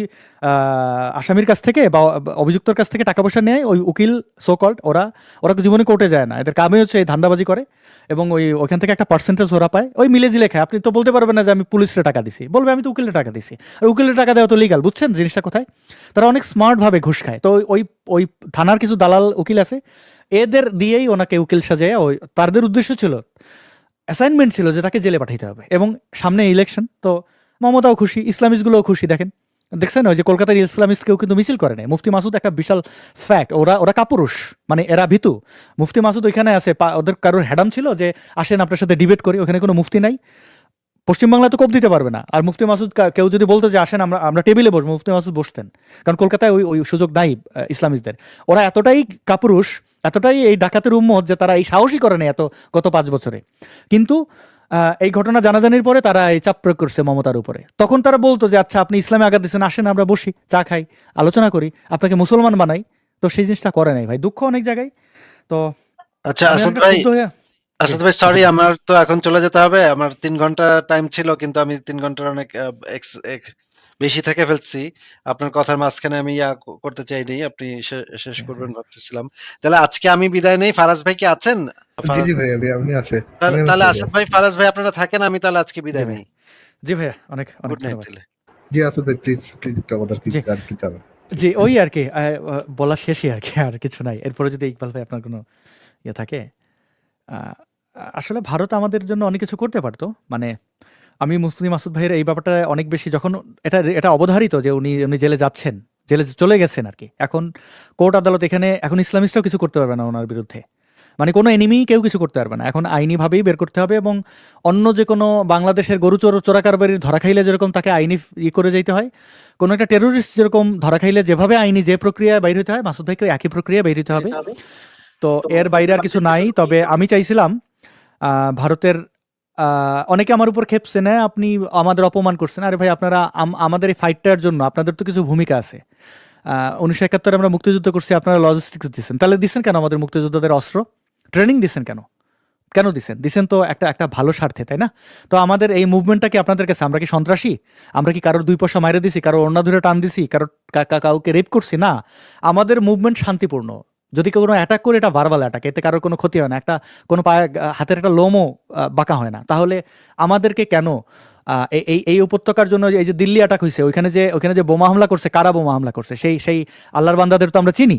আসামির কাছ থেকে বা অভিযুক্তর কাছ থেকে টাকা পয়সা নেয়। ওই উকিল সো কল্ড ওরা জীবনে কোর্টে যায় না, এদের কামে হচ্ছে এই ধান্দাবাজি করে, এবং ওইখান থেকে একটা পার্সেন্টেজ ওরা পায়, ওই মিলে জিলে খায়। আপনি তো বলতে পারবেন না যে আমি পুলিশের টাকা দিছি, বলবে আমি তো উকিলের টাকা দিছি, আর উকিলের টাকা দেওয়া তো লিগাল। বুঝছেন জিনিসটা কোথায়? তারা অনেক স্মার্টভাবে ঘুষ খায়। তো ওই থানার কিছু দালাল উকিল আছে, এদের দিয়েই ওনাকে উকিল সাজায়। তাদের উদ্দেশ্য ছিল, অ্যাসাইনমেন্ট ছিল যে তাকে জেলে পাঠাইতে হবে, এবং সামনে ইলেকশন, তো মমতাও খুশি, ইসলামিস্টগুলোও খুশি। দেখছেন ওই যে কলকাতার ইসলামিস্ট কেউ কিন্তু মিছিল করে নাই। মুফতি মাসুদ একটা বিশাল ফ্যাক্ট, ওরা কাপুরুষ, মানে এরা ভীতু। মুফতি মাসুদ ওইখানে আছে, ওদের কারোর হ্যাডাম ছিল যে আসেন আপনার সাথে ডিবেট করি, ওখানে কোনো মুফতি নাই, পশ্চিমবাংলায় তো কোপ দিতে পারবে না। আর মুফতি মাসুদ কেউ যদি বলতো যে আসেন আমরা টেবিলে বসবো, মুফতি মাসুদ বসতেন, কারণ কলকাতায় ওই সুযোগ নাই ইসলামিস্টদের। ওরা এতটাই কাপুরুষ, এতটাই এই ডাকাতের উম্মত যে তারা এই সাহসই করে নাই গত 5 বছরে। কিন্তু এই ঘটনা জানাজানির পরে তারা এই চাপ প্রয়োগ করছে মমতার উপরে। তখন তারা বলতো যে আচ্ছা আপনি ইসলামে আঘাত দিচ্ছেন, আসেন আমরা বসি, চা খাই, আলোচনা করি, আপনাকে মুসলমান বানাই। তো সেই জিনিসটা করে নাই ভাই, দুঃখ অনেক জায়গায়। তো আচ্ছা আমি আসাদ অনেকটা ভাই, ক্ষুব্ধ হয়ে আসাদ ভাই সরি, আমার তো এখন চলে যেতে হবে। আমার 3 ঘন্টা টাইম ছিল, কিন্তু আমি 3 ঘন্টার অনেক বেশি থেকে ফেলছি। আপনার কথার মাঝখানে আমি করতে চাইনি, আপনি শেষ করবেন ভাবতেছিলাম। তাহলে আজকে আমি বিদায় নেই। ফারাজ ভাই কি আছেন? জি জি ভাই, আমি আছে। তাহলে আসাদ ভাই, ফারাজ ভাই আপনারা থাকেন, আমি তাহলে আজকে বিদায় নেই। জি ভাইয়া, অনেক অনেক গুড নাইট ধন্যবাদ। তাহলে। জি আসাদ ভাই, প্লিজ একটু আমাদের জি আর কি চাবেন? জি, ওই আর কি বলা শেষই আর কি, আর কিছু নাই। এরপরে যদি ইকবাল ভাই আপনার কোনো ইয়ে থাকে, আহ, আসলে ভারত আমাদের জন্য অনেক কিছু করতে পারতো। মানে আমি মুফতি মাসুদ ভাইয়ের এই ব্যাপারটা অনেক বেশি, যখন এটা অবধারিত যে উনি জেলে যাচ্ছেন, জেলে চলে গেছেন আর কি, এখন কোর্ট আদালত এখানে, এখন ইসলামিস্টরাও কিছু করতে পারবে না ওনার বিরুদ্ধে, মানে কোনো এনিমি কেউ কিছু করতে পারবে না। এখন আইনিভাবেই বের করতে হবে, এবং অন্য যে কোনো বাংলাদেশের গরু চোরাকারবারির ধরা খাইলে যেরকম তাকে আইনি করে যেতে হয়, কোনো একটা টেরোরিস্ট যেরকম ধরা খাইলে যেভাবে আইনি যে প্রক্রিয়া বাইর হতে হয়, মাসুদ ভাইকে একই প্রক্রিয়া বাইর হতে হবে। তো এর বাইরে আর কিছু নাই। তবে আমি চাইছিলাম ভারতের অনেকে আমার উপর খেপছে না, আপনি আমাদের অপমান করছেন। আরে ভাই, আপনারা আমাদের এই ফাইটটার জন্য আপনাদের তো কিছু ভূমিকা আছে। 1971 আমরা মুক্তিযুদ্ধ করছি, আপনারা লজিস্টিক্স দিচ্ছেন, তাহলে দিচ্ছেন কেন আমাদের মুক্তিযোদ্ধাদের অস্ত্র ট্রেনিং দিচ্ছেন কেন দিচ্ছেন তো একটা ভালো স্বার্থে, তাই না? তো আমাদের এই মুভমেন্টটা কি আপনাদের কাছে, আমরা কি সন্ত্রাসী? আমরা কি কারোর 2 পয়সা মাইরে দিছি, কারোর ওড়না ধরে টান দিছি, কাউকে রেপ করছি? না, আমাদের মুভমেন্ট শান্তিপূর্ণ। যদি কেউ কোনো অ্যাটাক করে, এটা ভার্বাল অ্যাটাক, এতে কারোর কোনো ক্ষতি হয় না, কোনো হাতের একটা লোমও বাঁকা হয় না। তাহলে আমাদেরকে কেন এই উপত্যকার জন্য, এই যে দিল্লি অ্যাটাক হয়েছে, ওইখানে যে বোমা হামলা করছে, কারা বোমা হামলা করছে? সেই আল্লাহর বান্দাদের তো আমরা চিনি।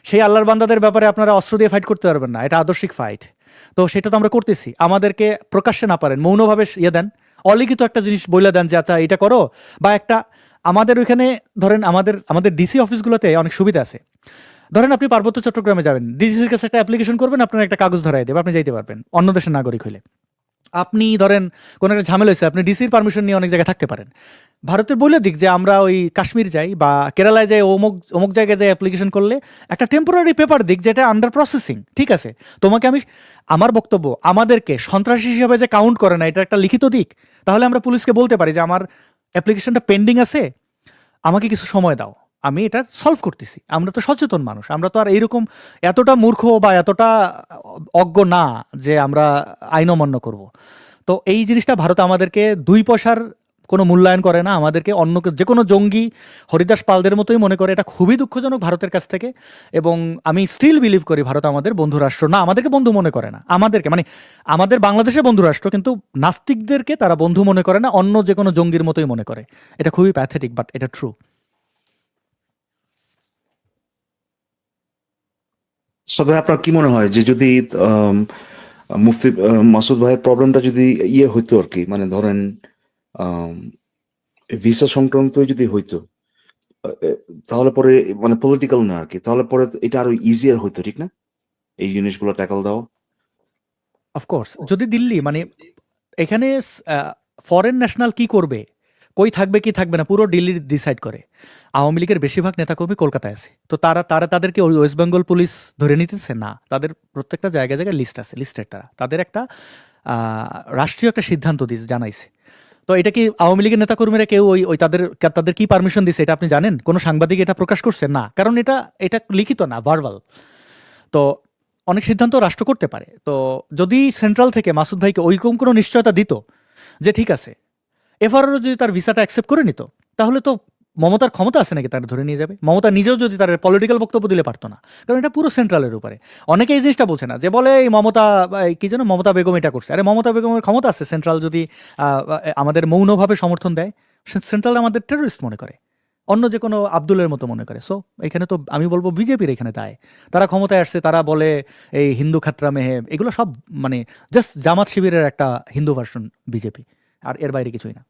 সেই আল্লাহর বান্দাদের ব্যাপারে আপনারা অস্ত্র দিয়ে ফাইট করতে পারবেন না, এটা আদর্শিক ফাইট। তো সেটা তো আমরা করতেছি। আমাদেরকে প্রকাশ্যে না পারেন, মৌনভাবে ইয়ে দেন, অলিখিত একটা জিনিস বলে দেন যে আচ্ছা এটা করো। বা একটা আমাদের ওইখানে ধরেন আমাদের ডিসি অফিসগুলোতে অনেক সুবিধা আছে। ধরেন আপনি পার্বত্য চট্টগ্রামে যাবেন, ডিসির কাছে একটা অ্যাপ্লিকেশন করবেন, আপনার একটা কাগজ ধরাই দেবে, আপনি যাইতে পারবেন অন্য দেশের নাগরিক হলে। আপনি ধরেন কোনো একটা ঝামেলা হয়েছে, আপনি ডিসির পারমিশন নিয়ে অনেক জায়গায় থাকতে পারেন। ভারতের বলে দিক যে আমরা ওই কাশ্মীর যাই বা কেরালায় যাই, অমুক জায়গায় যাই অ্যাপ্লিকেশন করলে একটা টেম্পোরারি পেপার দিক যেটা আন্ডার প্রসেসিং, ঠিক আছে। তোমাকে আমার বক্তব্য, আমাদেরকে সন্ত্রাসী হিসেবে যে কাউন্ট করে না, এটা একটা লিখিত দিক। তাহলে আমরা পুলিশকে বলতে পারি যে আমার অ্যাপ্লিকেশনটা পেন্ডিং আছে, আমাকে কিছু সময় দাও, আমি এটা সলভ করতেছি। আমরা তো সচেতন মানুষ, আমরা তো আর এইরকম এতটা মূর্খ বা এতটা অজ্ঞ না যে আমরা আইন অমান্য করব। তো এই জিনিসটা ভারত আমাদেরকে 2 পয়সার কোনো মূল্যায়ন করে না, আমাদেরকে অন্য যে কোনো জঙ্গি হরিদাস পালদের মতোই মনে করে। এটা খুবই দুঃখজনক ভারতের কাছ থেকে। এবং আমি স্টিল বিলিভ করি ভারত আমাদের বন্ধু রাষ্ট্র না, আমাদেরকে বন্ধু মনে করে না। আমাদেরকে মানে আমাদের বাংলাদেশের বন্ধু রাষ্ট্র, কিন্তু নাস্তিকদেরকে তারা বন্ধু মনে করে না, অন্য যে কোনো জঙ্গির মতোই মনে করে। এটা খুবই প্যাথেটিক, বাট এটা ট্রু। তবে আপনার কি মনে হয় যে যদি মুফতি মাসুদ ভাইয়ের প্রবলেমটা যদি হইতো আর কি, মানে ধরেন ভিসা সংক্রান্ত যদি হইতো, তাহলে পরে মানে পলিটিক্যাল না আর কি, তাহলে পরে এটা আরো ইজিয়ার হইতো, ঠিক না, এই জিনিসগুলো ট্যাকল দাও। অফকোর্স যদি দিল্লি মানে এখানে ফরেন ন্যাশনাল কি করবে, কই থাকবে কি থাকবে না পুরো দিল্লি ডিসাইড করে। আওয়ামী লীগের বেশিরভাগ নেতাকর্মী কলকাতায় আছে, তো তারা তারা তাদেরকে ওই ওয়েস্ট বেঙ্গল পুলিশ ধরে নিতেছে না, তাদের প্রত্যেকটা জায়গায় জায়গায় লিস্ট আছে, লিস্টের তারা তাদের একটা রাষ্ট্রীয় একটা সিদ্ধান্ত দিয়েছে, জানাইছে। তো এটা কি আওয়ামী লীগের নেতাকর্মীরা কেউ ওই ওই তাদের তাদের কি পারমিশন দিছে এটা আপনি জানেন? কোনো সাংবাদিক এটা প্রকাশ করছে না, কারণ এটা এটা লিখিত না, ভার্বাল। তো অনেক সিদ্ধান্ত রাষ্ট্র করতে পারে। তো যদি সেন্ট্রাল থেকে মাসুদ ভাইকে ওইরকম কোনো নিশ্চয়তা দিত যে ঠিক আছে, এফআরও যদি তার ভিসাটা অ্যাকসেপ্ট করে নিত, তাহলে তো মমতার ক্ষমতা আছে নাকি তারা ধরে নিয়ে যাবে? মমতা নিজেও যদি তার পলিটিক্যাল বক্তব্য দিলে পারতো না, কারণ এটা পুরো সেন্ট্রালের উপরে। অনেকে এই জিনিসটা বলছে না, যে বলে এই মমতা কি যেন মমতা বেগম এটা করছে। আরে মমতা বেগমের ক্ষমতা আছে, সেন্ট্রাল যদি আমাদের মৌনভাবে সমর্থন দেয়, সেন্ট্রাল আমাদের টেররিস্ট মনে করে, অন্য যে কোনো আব্দুলের মতো মনে করে। সো এখানে তো আমি বলবো বিজেপির এখানে দায়। তারা ক্ষমতায় আসছে, তারা বলে এই হিন্দু খাতরা মেহে, এগুলো সব মানে জাস্ট জামাত শিবিরের একটা হিন্দু ভার্সন বিজেপি, আর এর বাইরে কিছুই না।